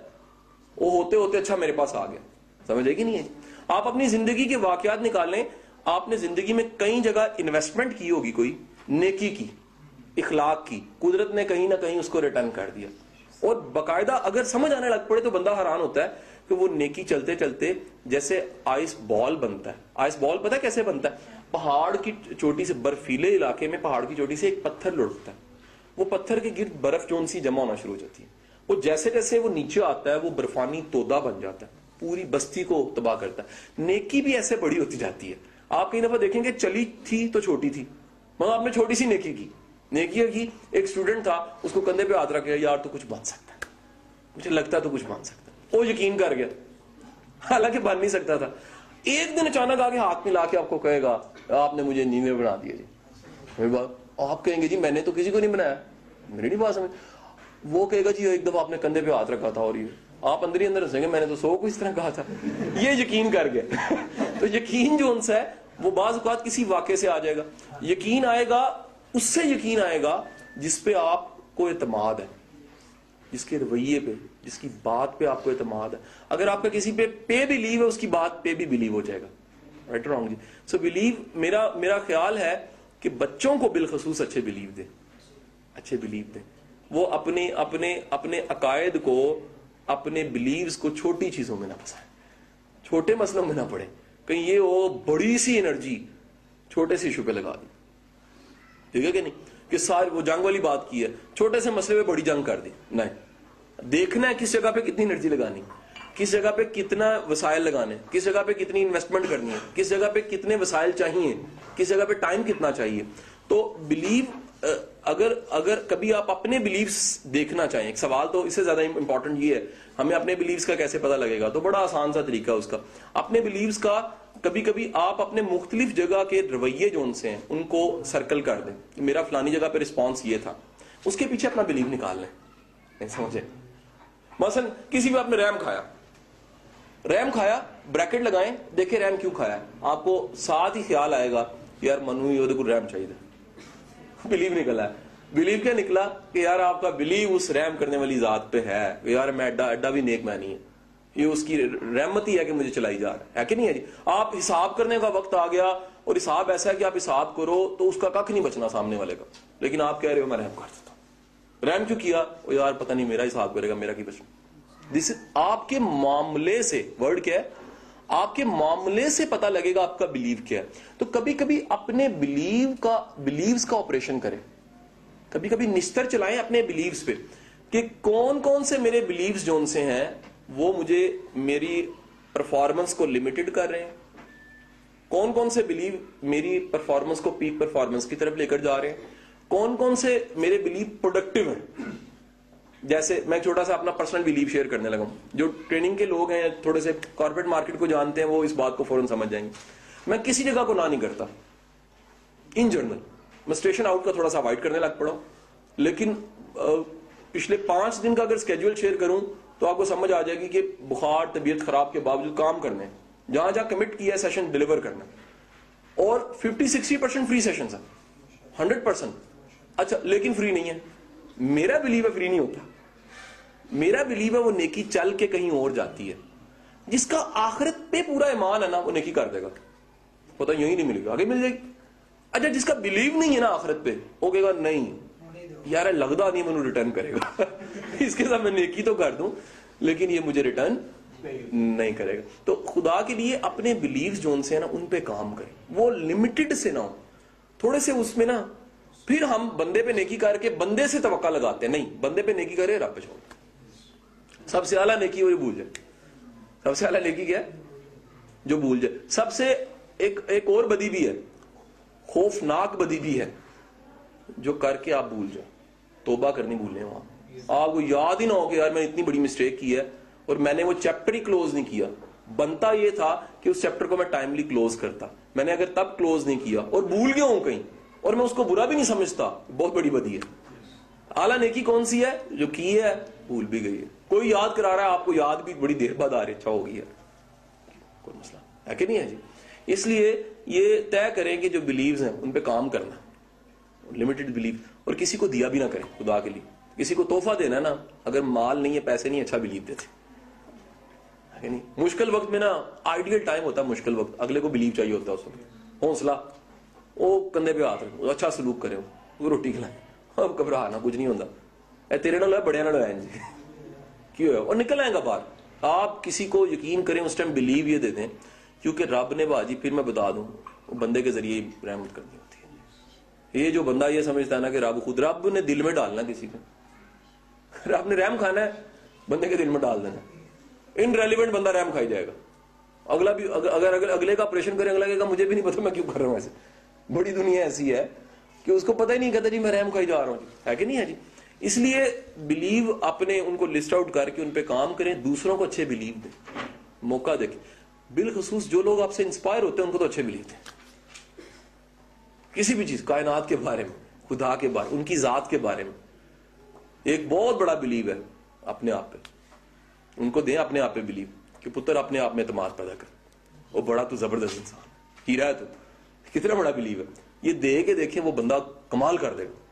وہ ہوتے ہوتے اچھا میرے پاس آ گیا. سمجھ آئی کہ نہیں ہے؟ آپ اپنی زندگی کے واقعات نکالیں. آپ نے زندگی میں کئی جگہ انویسٹمنٹ کی ہوگی, کوئی نیکی کی, اخلاق کی, قدرت نے کہیں نہ کہیں اس کو ریٹرن کر دیا. اور باقاعدہ اگر سمجھ آنے لگ پڑے تو بندہ حیران ہوتا ہے کہ وہ نیکی چلتے چلتے جیسے آئس بال بنتا ہے. آئس بال پتہ کیسے بنتا ہے؟ پہاڑ کی چوٹی سے, برفیلے علاقے میں پہاڑ کی چوٹی سے ایک پتھر لڑکتا ہے, وہ پتھر کے گرد برف جون سی جمع ہونا شروع ہو جاتی ہے. وہ جیسے جیسے وہ نیچے آتا ہے وہ برفانی تودا بن جاتا ہے, پوری بستی کو تباہ کرتا ہے. نیکی بھی ایسے بڑی ہوتی جاتی ہے. آپ کئی دفعہ دیکھیں گے چلی تھی تو چھوٹی تھی, مگر آپ نے چھوٹی سی نیکی کی. ایک اسٹوڈنٹ تھا, اس کو کندھے پہ ہاتھ رکھ گیا, یار تو کچھ بن سکتا ہے, مجھے لگتا ہے تو کچھ بن سکتا ہے. وہ یقین کر گیا, حالانکہ بن نہیں سکتا تھا. ایک دن اچانک آ کے ہاتھ ملا کے آپ کو کہے گا آپ نے مجھے نیوے بنا دیا جی. آپ کہیں گے جی میں نے تو کسی کو نہیں بنایا, میری نہیں بات سمجھ. وہ کہے گا جی ایک دفعہ آپ نے کندھے پہ ہاتھ رکھا تھا, اور یہ آپ اندر ہی اندر ہنسیں گے میں نے تو 100 کو اس طرح کہا تھا. یہ یقین کر گئے. تو یقین جو ان سے ہے وہ بعض اوقات کسی واقعے سے آ جائے گا. یقین آئے گا, اس سے یقین آئے گا جس پہ آپ کو اعتماد ہے, جس کے رویے پہ, جس کی بات پہ آپ کو اعتماد ہے. اگر آپ کا کسی پہ بلیو ہے, اس کی بات پہ بھی بلیو ہو جائے گا. رائٹ رانگ جی؟ سو بلیو, میرا خیال ہے کہ بچوں کو بالخصوص اچھے بلیو دیں. وہ اپنے عقائد کو, اپنے بلیوز کو چھوٹی چیزوں میں نہ پھنسائیں, چھوٹے مسئلوں میں نہ پڑے. کہیں یہ وہ بڑی سی انرجی چھوٹے سے ایشو پہ لگا دی, ٹھیک ہے کہ نہیں؟ کہ ساری وہ جنگ والی بات کی ہے, چھوٹے سے مسئلے پہ بڑی جنگ کر دی. نہیں, دیکھنا ہے کس جگہ پہ کتنی انرجی لگانی, کس جگہ پہ کتنا وسائل لگانے, کس جگہ پہ کتنی انویسٹمنٹ کرنی ہے, کس جگہ پہ کتنے وسائل چاہیے, کس جگہ پہ ٹائم کتنا چاہیے. تو بلیو, اگر کبھی آپ اپنے بلیوز دیکھنا چاہیں, ایک سوال تو اس سے زیادہ امپورٹنٹ یہ ہے ہمیں اپنے بلیوز کا کیسے پتہ لگے گا, تو بڑا آسان سا طریقہ اس کا. اپنے بلیوز کا کبھی آپ اپنے مختلف جگہ کے رویے جو ان سے ہیں ان کو سرکل کر دیں. میرا فلانی جگہ پہ رسپانس یہ تھا, اس کے پیچھے اپنا بلیو نکال لیں. سمجھے؟ مثلا کسی بھی آپ نے ریم کھایا, بریکٹ لگائیں, دیکھیں ریم کیوں کھایا, آپ کو ساتھ ہی خیال آئے گا یار منو یہ کو ریم چاہیے. بلیو نکلا ہے. بلیو کیا نکلا کہ یار آپ کا بلیو اس رحم کرنے والی ذات پہ ہے, یار میں اڈا بھی نیک میں نہیں ہے, یہ اس کی رحمت ہی ہے کہ مجھے چلائی جا رہا ہے کہ نہیں ہے جی. آپ حساب کرنے کا وقت آ گیا, اور حساب ایسا ہے کہ آپ حساب کرو تو اس کا کھ نہیں بچنا سامنے والے کا, لیکن آپ کہہ رہے ہو میں رحم کر دیتا ہوں. رحم کیوں کیا؟ یار پتہ نہیں میرا حساب کرے گا, میرا کی بچنا. آپ کے معاملے سے, ورڈ کیا ہے, آپ کے معاملے سے پتہ لگے گا آپ کا بلیو کیا ہے. تو کبھی کبھی اپنے بلیوز کا آپریشن کریں, کبھی کبھی نشتر چلائیں اپنے بلیوز پہ کہ کون سے میرے بلیوز جو ان سے ہیں وہ مجھے میری پرفارمنس کو لمیٹڈ کر رہے ہیں, کون سے بلیو میری پرفارمنس کو پیک پرفارمنس کی طرف لے کر جا رہے ہیں, کون سے میرے بلیو پروڈکٹیو ہیں. جیسے میں چھوٹا سا اپنا پرسنل بلیو شیئر کرنے لگا ہوں. جو ٹریننگ کے لوگ ہیں, تھوڑے سے کارپوریٹ مارکیٹ کو جانتے ہیں, وہ اس بات کو فوراً سمجھ جائیں گے. میں کسی جگہ کو نہ نہیں کرتا ان جنرل. میں اسٹیشن آؤٹ کا تھوڑا سا اوائڈ کرنے لگ پڑا ہوں, لیکن پچھلے 5 دن کا اگر اسکیجول شیئر کروں تو آپ کو سمجھ آ جائے گی کہ بخار طبیعت خراب کے باوجود کام کرنے ہیں, جہاں جہاں کمٹ کیا ہے سیشن ڈیلیور کرنا, اور 50-60% فری سیشنز ہیں, 100%. اچھا لیکن فری نہیں ہے. میرا بلیو ہے فری نہیں ہوتا. میرا بلیو ہے وہ نیکی چل کے کہیں اور جاتی ہے. جس کا آخرت پہ پورا ایمان ہے نا وہ نیکی کر دے گا, پتہ یہی نہیں ملے گا, آگے مل جائے گی. اچھا جس کا بلیو نہیں ہے نا آخرت پہ, وہ کہے گا نہیں یار لگتا نہیں مجھے ریٹرن کرے گا اس کے ساتھ میں نیکی تو کر دوں لیکن یہ مجھے ریٹرن نہیں کرے گا. تو خدا کے لیے اپنے بلیوز جو ان سے نا ان پہ کام کریں, وہ لمیٹڈ سے نہ ہو, تھوڑے سے اس میں نا. پھر ہم بندے پہ نیکی کر کے بندے سے توقع لگاتے ہیں, نہیں بندے پہ نیکی کرے رب پہ چھوڑ. سب سے اعلیٰ نیکی وہی بھول جائے. سب سے اعلیٰ نیکی کیا ہے؟ جو بھول جائے. سب سے ایک اور بدی بھی ہے, خوفناک بدی بھی ہے, جو کر کے آپ بھول جائیں. توبہ کرنی بھولیں, وہاں آپ کو یاد ہی نہ ہو کہ یار میں نے اتنی بڑی مسٹیک کی ہے اور میں نے وہ چیپٹر ہی کلوز نہیں کیا. بنتا یہ تھا کہ اس چیپٹر کو میں ٹائملی کلوز کرتا, میں نے اگر تب کلوز نہیں کیا اور بھول گیا ہوں کہیں اور میں اس کو برا بھی نہیں سمجھتا, بہت بڑی بدی ہے. اعلیٰ نیکی کون سی ہے؟ جو کی ہے بھول بھی گئی ہے. کوئی یاد کرا رہا ہے آپ کو, یاد بھی بڑی دیر بعد آ رہی, اچھا ہو گئی ہے, کوئی مسئلہ ہے کہ نہیں ہے جی. اس لیے یہ طے کریں کہ جو بلیوز ہیں ان پہ کام کرنا, لمیٹڈ بلیو, اور کسی کو دیا بھی نہ کریں خدا کے لیے. کسی کو تحفہ دینا نا, اگر مال نہیں ہے پیسے نہیں, اچھا بلیو دیتے ہے نہیں. مشکل وقت میں نا آئیڈیل ٹائم ہوتا ہے مشکل وقت, اگلے کو بلیو چاہیے ہوتا ہے اس وقت. حوصلہ, وہ کندھے پہ ہاتھ رکھو, اچھا سلوک کرے, وہ روٹی کھلائیں, اب گھبرانا کچھ نہیں ہوتا, اے تیرے نال بڑے نال ہے جی کیوں ہے, اور نکل آئے گا باہر. آپ کسی کو یقین کریں اس ٹائم بلیو یہ دے دیں, کیونکہ رب نے باجی پھر میں بتا دوں وہ بندے کے ذریعے رحمت کرنی ہوتی ہے. یہ جو بندہ یہ سمجھتا ہے نا کہ رب نے دل میں ڈالنا کسی کو, رب نے رحم کھانا ہے بندے کے دل میں ڈال دینا, ان ریلیونٹ بندہ رحم کھائی جائے گا. اگلا بھی اگر اگلے کا آپریشن کرے, اگلا کہے گا مجھے بھی نہیں پتا میں کیوں کر رہا ہوں ایسے. بڑی دنیا ایسی ہے کہ اس کو پتہ ہی نہیں, کہتا جی میں رحم کھائی جا رہا ہوں, ہے کہ نہیں ہے جی. اس لیے بلیو اپنے ان کو لسٹ آؤٹ کر کے ان پہ کام کریں, دوسروں کو اچھے بلیو دیں, موقع دیکھیں. بالخصوص جو لوگ آپ سے انسپائر ہوتے ہیں ان کو تو اچھے بلیو دیں, کسی بھی چیز, کائنات کے بارے میں, خدا کے بارے, ان کی ذات کے بارے میں. ایک بہت بڑا بلیو ہے اپنے آپ پہ, ان کو دیں اپنے آپ پہ بلیو کہ پتر اپنے آپ میں اعتماد پیدا کر, وہ بڑا تو زبردست انسان, ہیرا ہے تو, کتنا بڑا بلیو ہے. یہ دے کے دیکھیں وہ بندہ کمال کر دے گا,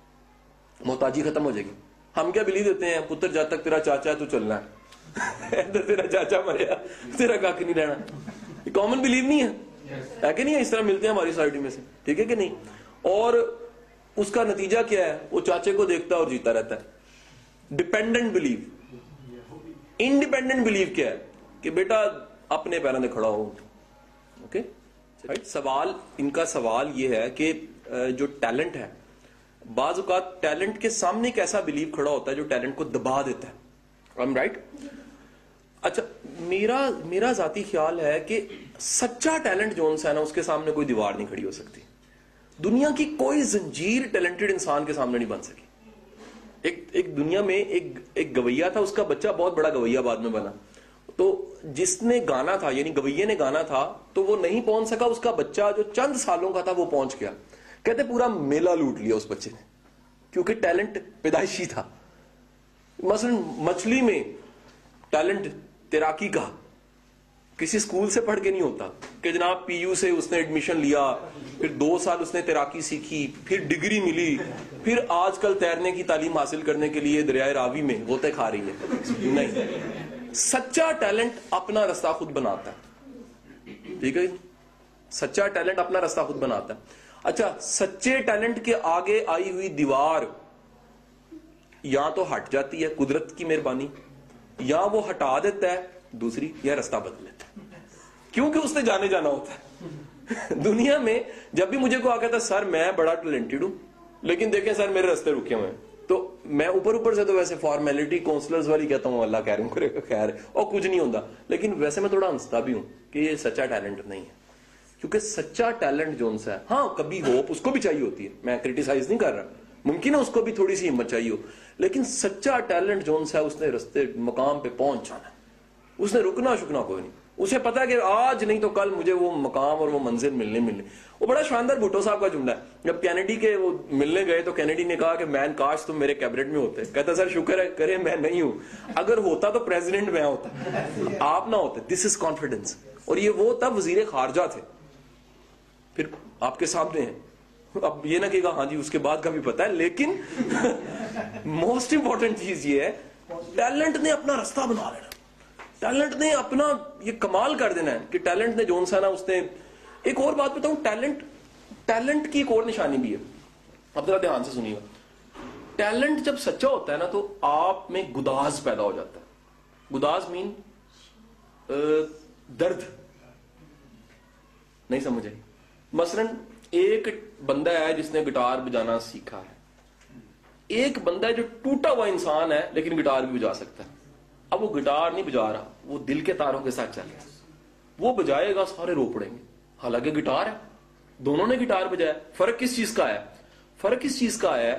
محتاجی ختم ہو جائے گی. ہم کیا بلیو دیتے ہیں, پتر جب تک تیرا چاچا ہے تو چلنا ہے, تیرا چاچا مریا تیرا کاک نہیں رہنا. یہ کامن بلیو نہیں ہے کہ نہیں ہے, اس طرح ملتے ہیں ہماری سوسائٹی میں سے, ٹھیک ہے کہ نہیں. اور اس کا نتیجہ کیا ہے, وہ چاچے کو دیکھتا ہے اور جیتا رہتا ہے. Dependent blue. انڈیپینڈنٹ بلیو کیا ہے کہ بیٹا اپنے پیروں میں کھڑا ہو. اوکے سوال, ان کا سوال یہ ہے کہ جو ٹیلنٹ ہے, بعض اوقات ٹیلنٹ کے سامنے ایک ایسا بلیو کھڑا ہوتا ہے جو ٹیلنٹ کو دبا دیتا ہے. I'm right? اچھا میرا ذاتی خیال ہے کہ سچا ٹیلنٹ جو ہے نا اس کے سامنے کوئی دیوار نہیں کھڑی ہو سکتی. دنیا کی کوئی زنجیر ٹیلنٹڈ انسان کے سامنے نہیں بن سکی. ایک دنیا میں ایک گویا تھا, اس کا بچہ بہت بڑا گویا بعد میں بنا. تو جس نے گانا تھا, یعنی گویے نے گانا تھا, تو وہ نہیں پہنچ سکا, اس کا بچہ جو چند سالوں کا تھا وہ پہنچ گیا. کہتے پورا میلہ لوٹ لیا اس بچے نے, کیونکہ ٹیلنٹ پیدائشی تھا. مثلا مچھلی میں ٹیلنٹ تیراکی کا کسی اسکول سے پڑھ کے نہیں ہوتا کہ جناب پی یو سے اس نے ایڈمیشن لیا, پھر 2 سال اس نے تیراکی سیکھی, پھر ڈگری ملی, پھر آج کل تیرنے کی تعلیم حاصل کرنے کے لیے دریائے راوی میں غوطے کھا رہی ہے. نہیں, سچا ٹیلنٹ اپنا رستہ خود بناتا ہے. ٹھیک ہے, سچا ٹیلنٹ اپنا رستہ خود بناتا ہے. اچھا سچے ٹیلنٹ کے آگے آئی ہوئی دیوار یا تو ہٹ جاتی ہے قدرت کی مہربانی, یا وہ ہٹا دیتا ہے دوسری, یا رستہ بدل لیتا ہے, کیونکہ اس نے جانے جانا ہوتا ہے. دنیا میں جب بھی مجھے کوئی آ کہتا ہے سر میں بڑا ٹیلنٹڈ ہوں لیکن دیکھیں سر میرے رستے رکے ہوئے ہیں, تو میں اوپر سے تو ویسے فارمیلٹی کاؤنسلرز والی کہتا ہوں اللہ کرم کرے گا خیر, اور کچھ نہیں ہوتا, لیکن ویسے میں تھوڑا ہنستا بھی ہوں کہ یہ سچا ٹیلنٹ نہیں ہے. کیونکہ سچا ٹیلنٹ جو ہے, ہاں کبھی ہوپ اس کو بھی چاہیے ہوتی ہے, میں کریٹیسائز نہیں کر رہا, ممکن ہے اس کو بھی تھوڑی سی ہمت چاہیے ہو, لیکن سچا ٹیلنٹ جو ہے اس نے رستے مقام پہ پہنچ جانا ہے, اس نے رکنا شکنا کوئی نہیں. اسے پتا ہے کہ آج نہیں تو کل مجھے وہ مقام اور وہ منزل ملنے. وہ بڑا شاندار بھٹو صاحب کا جملہ ہے. جب کینیڈی کے وہ ملنے گئے تو کینیڈی نے کہا کہ مین کاش تم میرے کیبنٹ میں ہوتے. کہتا سر شکر ہے کرے میں نہیں ہوں, اگر ہوتا تو پریزیڈنٹ میں ہوتا, آپ نہ ہوتے. دس از کانفیڈنس. اور یہ وہ تب وزیر خارجہ تھے, پھر آپ کے سامنے ہیں. اب یہ نہ کہے گا ہاں جی اس کے بعد کا بھی پتا ہے, لیکن موسٹ امپورٹنٹ چیز یہ ہے ٹیلنٹ نے اپنا رستہ بنا لینا, ٹیلنٹ نے اپنا یہ کمال کر دینا ہے کہ ٹیلنٹ نے جون سا نا اس نے. ایک اور بات بتاؤں, ٹیلنٹ کی ایک اور نشانی بھی ہے, اب ذرا دھیان سے سنیے گا. ٹیلنٹ جب سچا ہوتا ہے نا تو آپ میں گداز پیدا ہو جاتا ہے. گداز مین درد, نہیں سمجھے. مثلا ایک بندہ ہے جس نے گٹار بجانا سیکھا ہے, ایک بندہ ہے جو ٹوٹا ہوا انسان ہے لیکن گٹار بھی بجا سکتا ہے. اب وہ گٹار نہیں بجا رہا, وہ دل کے تاروں کے ساتھ چل رہا ہے. وہ بجائے گا سارے رو پڑیں گے, حالانکہ گٹار ہے, دونوں نے گٹار بجایا. فرق کس چیز کا ہے؟ فرق اس چیز کا ہے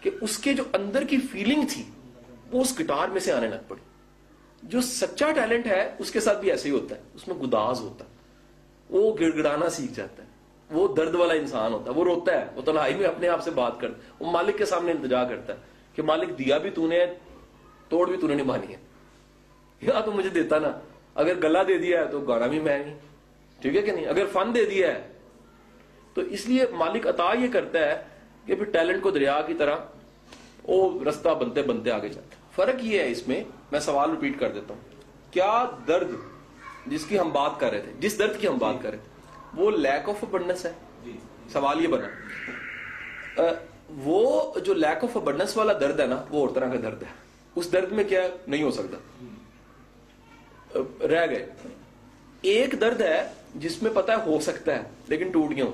کہ اس کے جو اندر کی فیلنگ تھی وہ اس گٹار میں سے آنے لگ پڑی. جو سچا ٹیلنٹ ہے اس کے ساتھ بھی ایسے ہی ہوتا ہے, اس میں گداز ہوتا ہے, وہ گڑ گڑانا سیکھ جاتا ہے, وہ درد والا انسان ہوتا ہے, وہ روتا ہے, وہ تنہائی میں اپنے آپ سے بات کرتا ہے, وہ مالک کے سامنے التجا کرتا ہے کہ مالک دیا بھی تو نے, توڑ بھی تو نے نبھانی ہے, یا تو مجھے دیتا نا. اگر گلا دے دیا ہے تو گانا بھی میں نہیں, ٹھیک ہے کہ نہیں, اگر فن دے دیا ہے تو. اس لیے مالک عطا یہ کرتا ہے کہ پھر ٹیلنٹ کو دریا کی طرح وہ رستہ بنتے بنتے آگے جاتا ہے. فرق یہ ہے اس میں, میں سوال ریپیٹ کر دیتا ہوں. کیا درد جس کی ہم بات کر رہے تھے, جس درد کی ہم بات کر رہے تھے, وہ لیک آف ابنڈنس ہے؟ سوال یہ بنا, وہ جو لیک آف ابنڈنس والا درد ہے نا وہ اور طرح کا درد ہے. اس درد میں کیا نہیں ہو سکتا, رہ گئے. ایک درد ہے جس میں پتا ہے ہو سکتا ہے لیکن ٹوٹ گیا ہوں,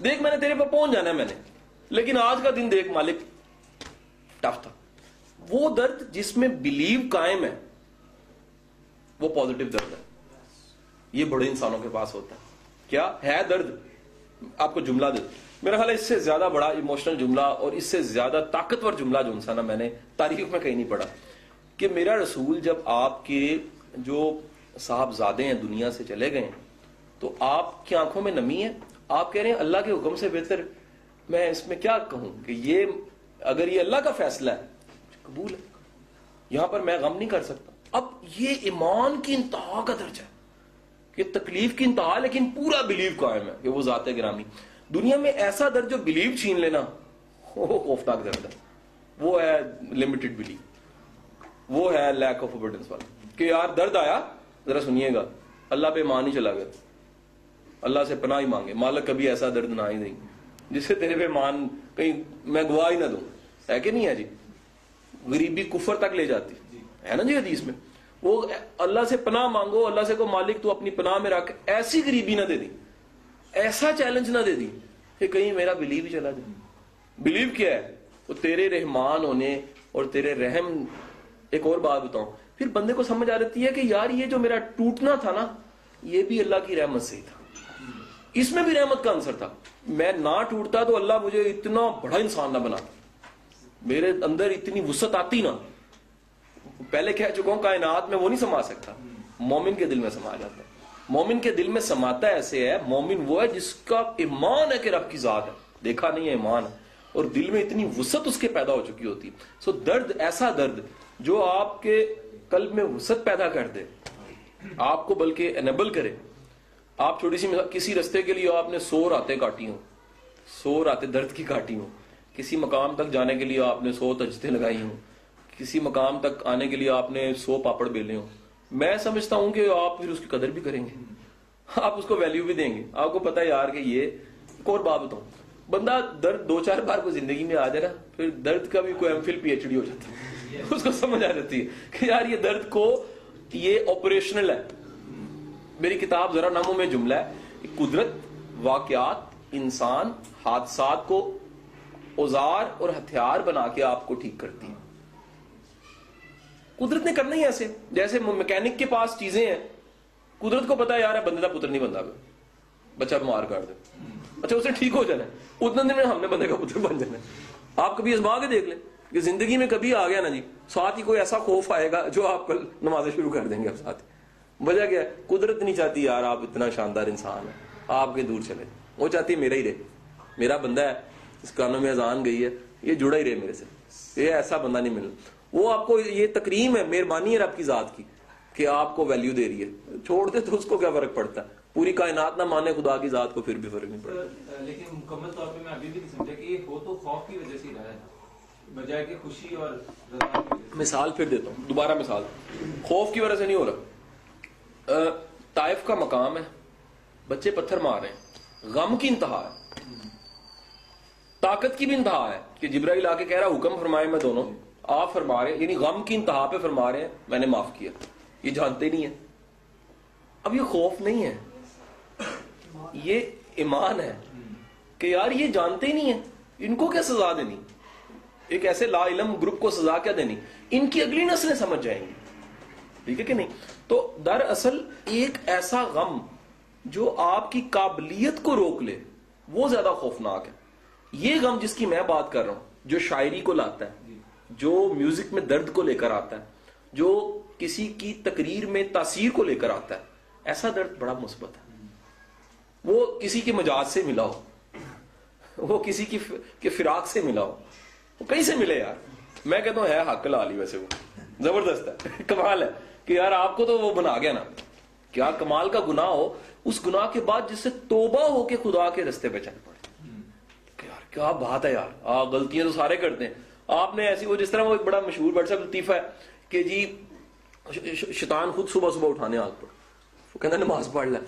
دیکھ میں نے تیرے پہ پہنچ جانا ہے میں نے, لیکن آج کا دن دیکھ مالک ٹف تھا. وہ درد جس میں بلیو قائم ہے وہ پازیٹو درد ہے. یہ بڑے انسانوں کے پاس ہوتا ہے. کیا ہے درد؟ آپ کو جملہ دے, میرا خیال ہے اس سے زیادہ بڑا ایموشنل جملہ اور اس سے زیادہ طاقتور جملہ جو انسان میں نے تاریخ میں کہیں نہیں پڑھا, کہ میرا رسول جب آپ کے جو صاحبزادے ہیں دنیا سے چلے گئے تو آپ کی آنکھوں میں نمی ہے, آپ کہہ رہے ہیں اللہ کے حکم سے بہتر میں اس میں کیا کہوں کہ یہ اگر یہ اللہ کا فیصلہ ہے قبول ہے, یہاں پر میں غم نہیں کر سکتا. اب یہ ایمان کی انتہا کا درجہ ہے کہ تکلیف کی انتہا لیکن پورا بلیو قائم ہے کہ وہ ذات گرامی. دنیا میں ایسا درد جو بلیو چھین لینا وہ خوفناک درد ہے, وہ ہے لمیٹڈ بلیو, وہ ہے لیک آف ابنڈنس والا. کہ یار درد آیا, ذرا سنیے گا, اللہ پہ ایمان ہی چلا گیا, اللہ سے پناہ ہی مانگے, مالک کبھی ایسا درد نہ ہی دیں جس سے تیرے پہ ایمان کہیں میں گواہ ہی نہ دوں. ہے کہ نہیں ہے جی؟ غریبی کفر تک لے جاتی ہے نا جی حدیث میں. وہ اللہ سے پناہ مانگو, اللہ سے کو مالک تو اپنی پناہ میں رکھ, ایسی غریبی نہ دے دی, ایسا چیلنج نہ دے دی کہ کہیں میرا بلیو ہی چلا جائے. بلیو کیا ہے؟ وہ تیرے رحمان ہونے اور تیرے رحم. ایک اور بات بتاؤں, پھر بندے کو سمجھ آ جاتی ہے کہ یار یہ جو میرا ٹوٹنا تھا نا یہ بھی اللہ کی رحمت سے ہی تھا, اس میں بھی رحمت کا عنصر تھا. میں نہ ٹوٹتا تو اللہ مجھے اتنا بڑا انسان نہ بناتا, میرے اندر اتنی وسعت آتی نا. پہلے کہہ چکا ہوں کائنات میں وہ نہیں سما سکتا, مومن کے دل میں سما جاتا ہے. مومن کے دل میں سماتا ایسے ہے, مومن وہ ہے جس کا ایمان ہے کہ رب کی ذات ہے, دیکھا نہیں ہے ایمان ہے, اور دل میں اتنی وسعت اس کے پیدا ہو چکی ہوتی. سو درد, ایسا درد جو آپ کے قلب میں وسعت پیدا کر دے, آپ کو بلکہ انیبل کرے. آپ چھوٹی سی کسی رستے کے لیے آپ نے 100 راتیں کاٹی ہوں, 100 راتیں درد کی کاٹی ہوں, کسی مقام تک جانے کے لیے آپ نے 100 تجدیں لگائی ہوں, کسی مقام تک آنے کے لیے آپ نے 100 پاپڑ بیلے ہوں, میں سمجھتا ہوں کہ آپ پھر اس کی قدر بھی کریں گے, آپ اس کو ویلیو بھی دیں گے. آپ کو پتا ہے یار کہ یہ. ایک اور بات بتاؤں, بندہ درد 2-4 بار کو زندگی میں آ جائے نا, پھر درد کا بھی کوئی ایم فل PhD ہو جاتا ہے, اس کو سمجھ آ جاتی ہے کہ یار یہ درد کو یہ آپریشنل ہے. میری کتاب ذرا ناموں میں جملہ ہے کہ قدرت, واقعات, انسان, حادثات کو اوزار اور ہتھیار بنا کے آپ کو ٹھیک کرتی ہے. قدرت نے کرنا ہی ایسے, جیسے میکینک کے پاس چیزیں ہیں, قدرت کو پتا ہے یار بندے کا پتر نہیں بنتا, بچہ بیمار کر دے, اچھا اسے ٹھیک ہو جانا ہے, اتنے دن میں ہم نے بندے کا پتر بن جانا ہے. آپ کبھی آزما کے دیکھ لیں کہ زندگی میں کبھی آ گیا نا جی, ساتھ ہی کوئی ایسا خوف آئے گا جو آپ کل نمازیں شروع کر دیں گے, اب ساتھ وجہ کیا ہے؟ قدرت نہیں چاہتی یار آپ اتنا شاندار انسان ہیں آپ کے دور چلے، وہ چاہتی ہے میرا ہی رہے، میرا بندہ ہے، اس کانوں میں اذان گئی ہے، یہ جڑا ہی رہے میرے سے، یہ ایسا بندہ نہیں ملنا۔ وہ آپ کو یہ تکریم ہے، مہربانی ہے آپ کی ذات کی کہ آپ کو ویلیو دے رہی ہے، چھوڑ دے تو اس کو کیا فرق پڑتا ہے، پوری کائنات نہ مانے خدا کی ذات کو پھر بھی فرق نہیں پڑتا۔ لیکن مکمل طور پہ میں ابھی بھی نہیں سمجھا کہ یہ ہو تو خوف کی وجہ سے ہی رہا ہے بجائے کہ خوشی اور رضا کی وجہ سے۔ مثال پھر دیتا ہوں، دوبارہ مثال، خوف کی وجہ سے نہیں ہو رہا۔ طائف کا مقام ہے، بچے پتھر مار رہے ہیں، غم کی انتہا ہے، طاقت کی بھی انتہا ہے کہ جبرائیل آ کے کہہ رہا حکم فرمائے میں دونوں، آپ فرما رہے ہیں، یعنی غم کی انتہا پہ فرما رہے ہیں میں نے معاف کیا، یہ جانتے نہیں ہیں۔ اب یہ خوف نہیں ہے، یہ ایمان ہے کہ یار یہ جانتے ہی نہیں ہیں، ان کو کیا سزا دینی، ایک ایسے لا علم گروپ کو سزا کیا دینی، ان کی اگلی نسلیں سمجھ جائیں گی، ٹھیک ہے کہ نہیں۔ تو دراصل ایک ایسا غم جو آپ کی قابلیت کو روک لے وہ زیادہ خوفناک ہے۔ یہ غم جس کی میں بات کر رہا ہوں، جو شاعری کو لاتا ہے، جو میوزک میں درد کو لے کر آتا ہے، جو کسی کی تقریر میں تاثیر کو لے کر آتا ہے، ایسا درد بڑا مثبت ہے۔ وہ کسی کے مجاز سے ملا ہو، وہ کسی کی فراق سے ملا ہو، وہ کہیں سے ملے یار، میں کہتا ہوں ہے حق لالی، ویسے وہ زبردست ہے، کمال ہے کہ یار آپ کو تو وہ بنا گیا نا، کیا کمال کا گناہ ہو، اس گناہ کے بعد جس سے توبہ ہو کے خدا کے رستے پہ چل پڑے، کہ یار کیا بات ہے یار، غلطیاں تو سارے کرتے ہیں۔ آپ نے ایسی، وہ جس طرح وہ ایک بڑا مشہور بڑا سا لطیفہ ہے کہ جی شیطان خود صبح صبح اٹھانے آگ پڑ، وہ کہنا نماز پڑھ لے،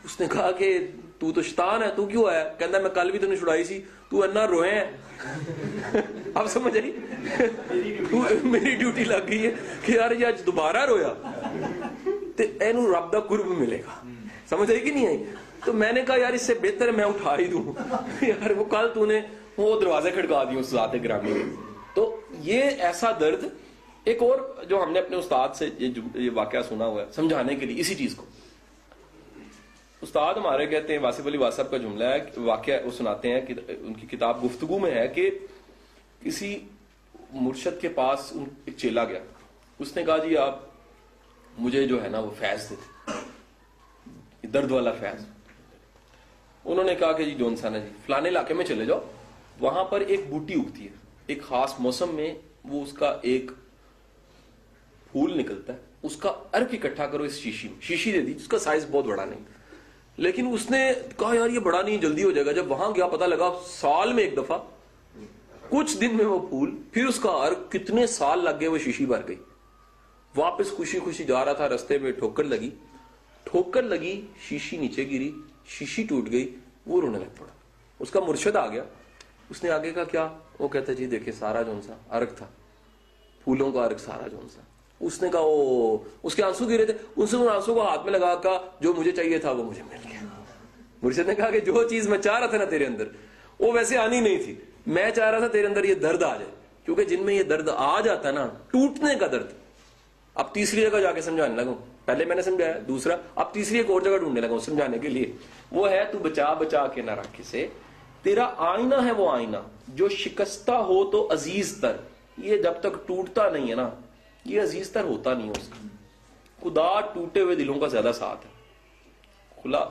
اس نے کہا کہ تو شیطان ہے، تو کیوں آیا، کہنا میں کل بھی تو نے چھڑائی سی، تو اینا روئے ہیں، اب سمجھ آئی، میری ڈیوٹی لگ گئی ہے کہ یار یہ آج دوبارہ رویا تو اینو رب دا قرب ملے گا، سمجھ آئی کہ نہیں آئی۔ تو میں نے کہا یار اس سے بہتر ہے میں اٹھا ہی دوں یار، وہ کل تو نے وہ دروازے کھڑکا دی اس ذات گرامی میں۔ تو یہ ایسا درد، ایک اور جو ہم نے اپنے استاد سے یہ واقعہ سنا ہوا ہے سمجھانے کے لیے اسی چیز کو، استاد ہمارے کہتے ہیں، واصف علی واصف کا جملہ ہے، واقعہ وہ سناتے ہیں کہ ان کی کتاب گفتگو میں ہے کہ کسی مرشد کے پاس ایک چیلا گیا، اس نے کہا جی آپ مجھے جو ہے نا وہ فیض دیتے، درد والا فیض۔ انہوں نے کہا کہ جی جون سا نا جی فلانے علاقے میں چلے جاؤ، وہاں پر ایک بوٹی اگتی ہے، ایک خاص موسم میں وہ اس کا ایک پھول نکلتا ہے، اس کا عرق اکٹھا کرو اس شیشی میں، شیشی دے دی جس کا سائز بہت بڑا نہیں، لیکن اس نے کہا یار یہ بڑا نہیں جلدی ہو جائے گا، جب وہاں گیا پتہ لگا سال میں ایک دفعہ، کچھ دن میں وہ پھول، پھر اس کا عرق، کتنے سال لگ گئے وہ شیشی بھر گئی۔ واپس خوشی خوشی جا رہا تھا، رستے میں ٹھوکر لگی، شیشی نیچے گری، شیشی ٹوٹ گئی، وہ رونے لگ پڑا۔ اس کا مرشد آ گیا، اس نے آگے کہا کیا، وہ کہتا جی دیکھیں سارا جون سا عرق تھا، پھولوں کا عرق سارا جون سا۔ اس نے کہا او، اس کے آنسو گرے تھے، اس نے ان آنسو کو ہاتھ میں لگا کہا جو مجھے چاہیے تھا وہ مجھے مل گیا۔ مرشد نے کہا کہ جو چیز میں چاہ رہا تھا نا تیرے اندر وہ ویسے آنی نہیں تھی، میں چاہ رہا تھا تیرے اندر یہ درد آ جائے، کیونکہ جن میں یہ درد آ جاتا ہے نا، ٹوٹنے کا درد۔ اب تیسری جگہ جا کے سمجھانے لگا، پہلے میں نے سمجھایا، دوسرا اب تیسری ایک اور جگہ ڈھونڈنے لگا سمجھانے کے لیے، وہ ہے تو بچا بچا کے نہ رکھ سے، تیرا آئینہ ہے وہ آئینہ جو شکستہ ہو تو عزیز تر، یہ جب تک ٹوٹتا نہیں ہے نا یہ عزیز تر ہوتا نہیں ہے اس کا۔ خدا ٹوٹے ہوئے دلوں کا زیادہ ساتھ ہے،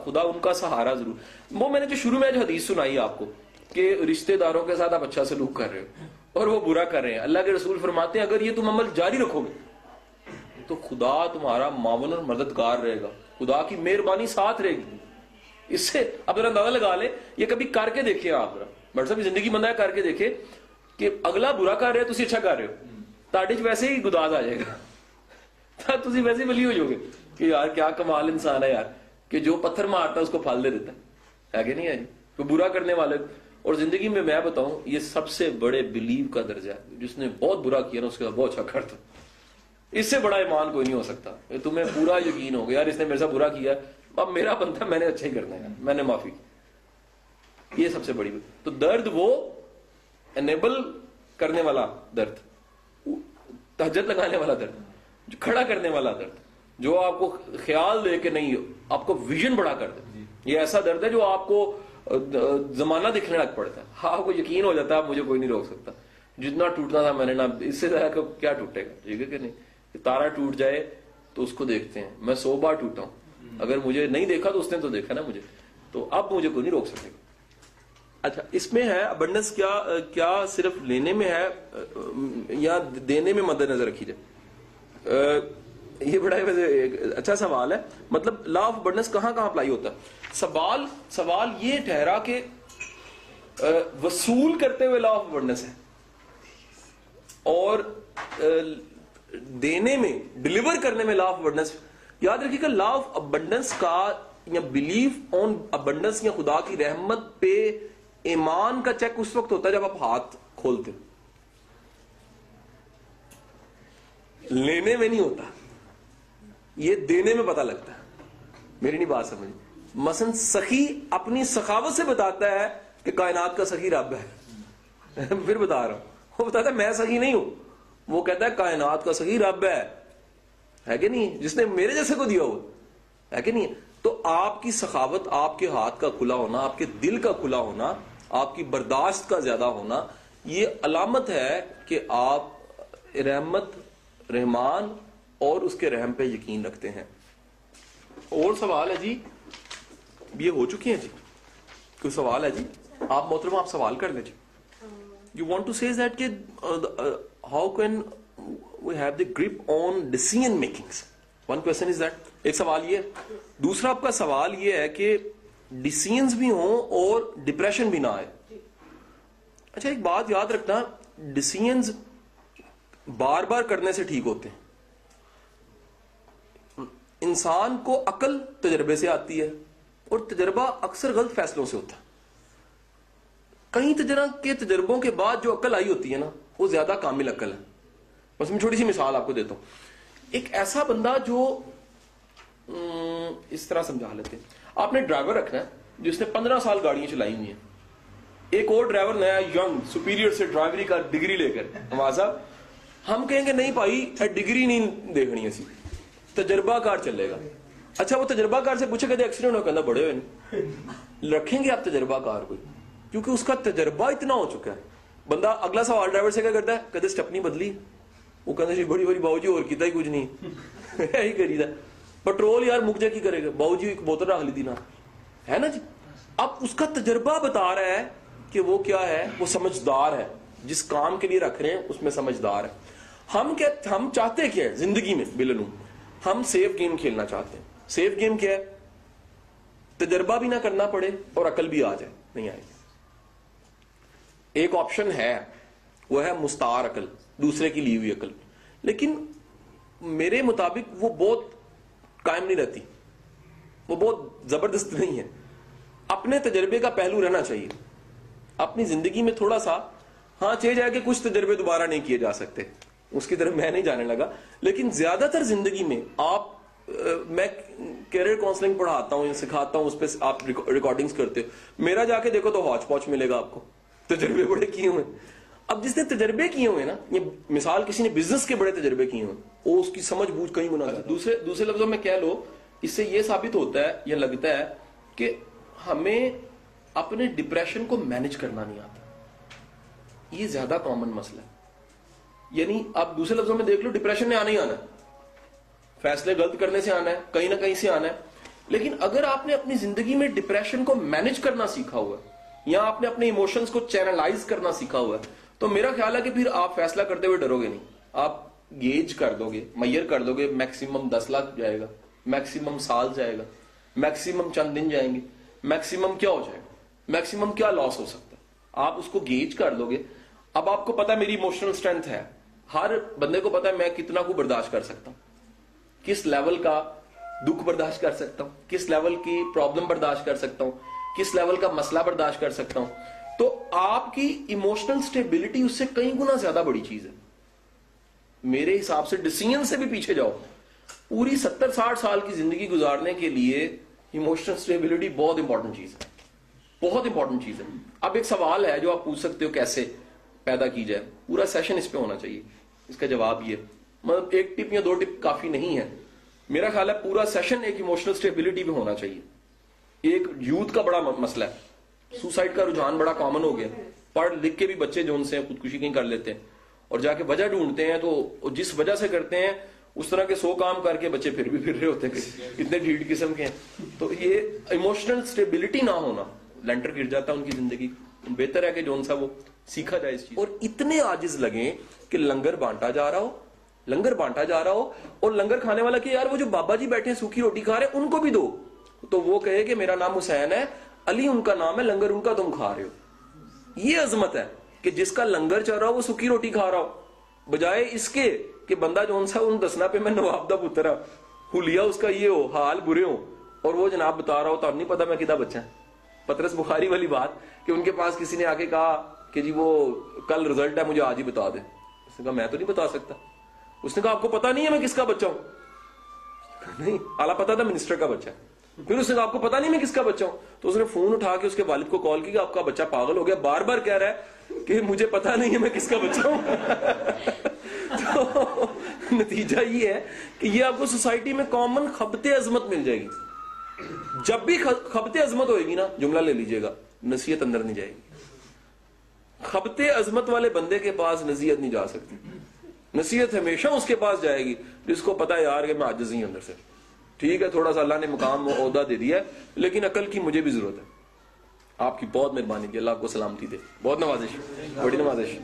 خدا ان کا سہارا ضرور۔ وہ میں نے جو شروع میں جو حدیث سنائی آپ کو کہ رشتہ داروں کے ساتھ آپ اچھا سلوک کر رہے ہو اور وہ برا کر رہے ہیں، اللہ کے رسول فرماتے ہیں اگر یہ تم عمل جاری رکھو گے تو خدا تمہارا معاون اور مددگار رہے گا، خدا کی مہربانی ساتھ رہے گی۔ اس سے اب ذرا اندازہ لگا لے، یہ کبھی کر کے دیکھیں آپ، ذرا بڑھ صاحب زندگی بندہ کر کے دیکھے کہ اگلا برا کر رہے تھی اچھا کر رہے ہو، تاڑے ویسے ہی گداز آ جائے گا، تھی ویسے ہی بلی ہو جاؤ گے کہ یار کیا کمال انسان ہے یار، کہ جو پتھر مارتا ہے اس کو پھل دے دیتا ہے کہ نہیں ہے جی، تو برا کرنے والے۔ اور زندگی میں بتاؤں یہ سب سے بڑے بلیو کا درجہ ہے، جس نے بہت برا کیا نا اس کے بعد بہت اچھا کرتا، اس سے بڑا ایمان کوئی نہیں ہو سکتا۔ تمہیں پورا یقین ہو گیا یار اس نے میرے ساتھ برا کیا، اب میرا بنتا میں نے اچھا ہی کرنا ہے، میں نے معافی کی، یہ سب سے بڑی۔ تو درد وہ انیبل کرنے والا درد، تہجد لگانے والا درد، جو کھڑا کرنے والا درد، جو آپ کو خیال دے کہ نہیں آپ کو ویژن بڑا کر دے، یہ ایسا درد ہے جو آپ کو زمانہ دکھنے لگ پڑتا ہے، آپ کو یقین ہو جاتا ہے مجھے کوئی نہیں روک سکتا، جتنا ٹوٹنا تھا میں نے نہ، اس سے زیادہ کیا ٹوٹے گا، ٹھیک ہے کہ نہیں، تارا ٹوٹ جائے تو اس کو دیکھتے ہیں. میں 100 بار ٹوٹا ہوں, اگر مجھے نہیں دیکھا تو اس نے تو دیکھا نا مجھے, تو اب مجھے کوئی نہیں روک سکے گا. اچھا, اس میں ہے ابنڈنس کیا صرف لینے میں ہے یا دینے میں مد نظر رکھی جائے؟ یہ بڑا اچھا سوال ہے. مطلب لا آف ابنڈنس کہاں اپلائی ہوتا ہے؟ سوال یہ ٹھہرا کہ وصول کرتے ہوئے لا آف ابنڈنس ہے, اور دینے میں, ڈلیور کرنے میں لا آف ابنڈنس. یاد رکھیے گا, لا آف ابنڈنس کا یا بلیف آن ابنڈنس یا خدا کی رحمت پہ ایمان کا چیک اس وقت ہوتا ہے جب آپ ہاتھ کھولتے, لینے میں نہیں ہوتا. یہ دینے میں پتہ لگتا ہے. میری نہیں بات سمجھ. مثلا سخی اپنی سخاوت سے بتاتا ہے کہ کائنات کا سخی رب ہے. پھر بتا رہا ہوں, وہ بتاتا ہے میں سخی نہیں ہوں, وہ کہتا ہے کائنات کا سخی رب ہے کہ نہیں, جس نے میرے جیسے کو دیا ہوا ہے کہ نہیں. تو آپ کی سخاوت, آپ کے ہاتھ کا کھلا ہونا, آپ کے دل کا کھلا ہونا, آپ کی برداشت کا زیادہ ہونا, یہ علامت ہے کہ آپ رحمت, رحمان اور اس کے رحم پہ یقین رکھتے ہیں. اور سوال ہے جی, یہ ہو چکی ہیں جی, کوئی سوال ہے جی؟ آپ محترم آپ سوال کر لیں جی. You want to say that کہ how can we have the grip on decision makings? One question is that. ایک سوال یہ. دوسرا آپ کا سوال یہ ہے کہ ڈیسیژنز بھی ہوں اور ڈپریشن بھی نہ آئے. اچھا, ایک بات یاد رکھنا, ڈیسیژنز بار بار کرنے سے ٹھیک ہوتے ہیں. انسان کو عقل تجربے سے آتی ہے, اور تجربہ اکثر غلط فیصلوں سے ہوتا ہے. کئی تجربوں کے بعد جو عقل آئی ہوتی ہے نا, وہ زیادہ کامل عقل ہے. بس میں چھوٹی سی مثال آپ کو دیتا ہوں. ایک ایسا بندہ جو اس طرح سمجھا لیتے ہیں, آپ نے ڈرائیور رکھنا ہے جس نے 15 سال گاڑیاں چلائی ہوئی ہیں, ایک اور ڈرائیور نیا ینگ سپیریئر سے ڈرائیوری کا ڈگری لے کر, ہمارا صاحب ہم کہیں گے نہیں بھائی ڈگری نہیں دیکھنی ہے, تجربہ کار چلے گا. اچھا, وہ تجربہ کار سے پوچھے کہ ایکسیڈنٹ ہو, کہنا بڑے ہوئے رکھیں گے آپ تجربہ کار کو, کیونکہ اس کا تجربہ اتنا ہو چکا ہے. بندہ اگلا سوال ڈرائیور سے کیا کرتا ہے, کہتے اسٹیپنی بدلی, وہ کہتے جی بڑی بڑی باؤ جی اور کیتا ہی کچھ نہیں یہی کری تھا. پٹرول یار مک جائے کی کرے گا, باؤ جی ایک بوتل رکھ لی تھی نا, ہے نا جی. اب اس کا تجربہ بتا رہا ہے کہ وہ کیا ہے, وہ سمجھدار ہے, جس کام کے لیے رکھ رہے ہیں اس میں سمجھدار ہے. ہم چاہتے کیا ہے زندگی میں بالعلوم, ہم سیف گیم کھیلنا چاہتے ہیں. سیف گیم کیا ہے؟ تجربہ بھی نہ کرنا پڑے اور عقل بھی آ جائے. نہیں آئے گی. ایک آپشن ہے, وہ ہے مستعار عقل, دوسرے کی لی ہوئی عقل, لیکن میرے مطابق وہ بہت قائم نہیں رہتی, وہ بہت زبردست نہیں ہے. اپنے تجربے کا پہلو رہنا چاہیے اپنی زندگی میں تھوڑا سا. ہاں چاہے جائے کہ کچھ تجربے دوبارہ نہیں کیے جا سکتے, اس کی طرف میں نہیں جانے لگا, لیکن زیادہ تر زندگی میں آپ, میں کیریئر کاؤنسلنگ پڑھاتا ہوں, سکھاتا ہوں, اس پہ آپ ریکارڈنگز کرتے ہو, میرا جا کے دیکھو تو ہاچ پاچ ملے گا آپ کو, تجربے بڑے کیے ہوئے. اب جس نے تجربے کیے ہوئے نا, یہ مثال کسی نے بزنس کے بڑے تجربے کیے ہوئے, وہ اس کی سمجھ بوجھ کہیں گنا زیادہ. دوسرے لفظوں میں کہہ لو, اس سے یہ ثابت ہوتا ہے یا لگتا ہے کہ ہمیں اپنے ڈپریشن کو مینج کرنا نہیں آتا. یہ زیادہ کامن مسئلہ ہے. یعنی آپ دوسرے لفظوں میں دیکھ لو, ڈپریشن نے آنا ہی آنا ہے, فیصلے غلط کرنے سے آنا ہے, کہیں نہ کہیں سے آنا ہے. لیکن اگر آپ نے اپنی زندگی میں ڈپریشن کو مینج کرنا سیکھا ہوا ہے, یا آپ نے اپنے ایموشنز کو چینلائز کرنا سیکھا ہوا ہے, تو میرا خیال ہے کہ پھر آپ فیصلہ کرتے ہوئے ڈرو گے نہیں. آپ گیج کر دو گے, میئر کر دو گے, میکسیمم 10 لاکھ جائے گا, میکسیمم سال جائے گا, میکسیمم چند دن جائیں گے, میکسیمم کیا ہو جائے گا, میکسیمم کیا لاس ہو سکتا ہے, آپ اس کو گیج کر دو گے. اب آپ کو پتا ہے میری ایموشنل اسٹرینتھ ہے, ہر بندے کو پتا ہے میں کتنا کو برداشت کر سکتا ہوں, کس لیول کا دکھ برداشت کر سکتا ہوں, کس لیول کی پرابلم برداشت کر سکتا ہوں, کس لیول کا مسئلہ برداشت کر سکتا ہوں. تو آپ کی ایموشنل سٹیبلٹی اس سے کئی گنا زیادہ بڑی چیز ہے. میرے حساب سے ڈیسیژن سے بھی پیچھے جاؤ, پوری 70-60 سال کی زندگی گزارنے کے لیے ایموشنل سٹیبلٹی بہت امپورٹنٹ چیز ہے, بہت امپورٹنٹ چیز ہے. اب ایک سوال ہے جو آپ پوچھ سکتے ہو کیسے پیدا کی جائے, پورا سیشن اس پہ ہونا چاہیے. اس کا جواب یہ, مطلب ایک ٹپ یا 2 ٹپ کافی نہیں ہے, میرا خیال ہے پورا سیشن ایک ایموشنل سٹیبلٹی پہ ہونا چاہیے. ایک یوتھ کا بڑا مسئلہ ہے, سوسائڈ کا رجحان بڑا کامن ہو گیا, پڑھ لکھ کے بھی بچے جو ان سے خودکشی کہیں کر لیتے ہیں, اور جا کے وجہ ڈھونڈتے ہیں تو جس وجہ سے کرتے ہیں اس طرح کے 100 کام کر کے بچے پھر بھی پھر رہے ہوتے ہیں کہ اتنے ڈھیٹ قسم کے ہیں. تو یہ ایموشنل سٹیبلٹی نہ ہونا، لینٹر گر جاتا ہے ان کی زندگی. بہتر ہے کہ جون سا وہ سیکھا جائے اس چیز. اور اتنے عاجز لگیں کہ لنگر بانٹا جا رہا ہو اور لنگر کھانے والا کہ یار وہ جو بابا جی بیٹھے ہیں سوکھی روٹی کھا رہے ہیں ان کو بھی دو، تو وہ کہے کہ میرا نام حسین ہے، علی ان کا نام ہے، لنگر ان کا تم کھا رہے ہو. یہ عظمت ہے کہ جس کا لنگر چل رہا ہو وہ سوکھی روٹی کھا رہا ہو، بجائے اس کے کہ بندہ جون سا ان دسنا پہ میں نواب دا پترا حلیہ اس کا یہ ہو، حال برے ہو، اور وہ جناب بتا رہا ہو تو نہیں پتا میں کدھا بچہ. پطرس بخاری والی بات کہ ان کے پاس کسی نے آ کے کہا کہ جی وہ کل رزلٹ ہے مجھے آج ہی بتا دیں. اس نے کہا میں تو نہیں بتا سکتا. اس نے کہا آپ کو پتا نہیں ہے میں کس کا بچہ ہوں؟ نہیں، اعلیٰ پتا تھا منسٹر کا بچہ. پھر اس نے کہا آپ کو پتا نہیں میں کس کا بچہ ہوں؟ تو اس نے فون اٹھا کے اس کے والد کو کال کی کہ آپ کا بچہ پاگل ہو گیا، بار بار کہہ رہا ہے کہ مجھے پتا نہیں ہے میں کس کا بچہ ہوں. تو نتیجہ یہ ہے کہ یہ آپ کو سوسائٹی میں کامن خبت عظمت مل جائے گی. جب بھی خبت عظمت ہوئے گی نا، جملہ لے لیجئے گا، نصیحت اندر نہیں جائے گی. خبت عظمت والے بندے کے پاس نصیحت نہیں جا سکتی. نصیحت ہمیشہ اس کے پاس جائے گی جس کو پتا ہے یار کہ میں عاجز ہی اندر سے. ٹھیک ہے تھوڑا سا اللہ نے مقام و عہدہ دے دیا ہے لیکن عقل کی مجھے بھی ضرورت ہے. آپ کی بہت مہربانی کی، اللہ آپ کو سلامتی دے. بہت نوازش، بڑی نوازش.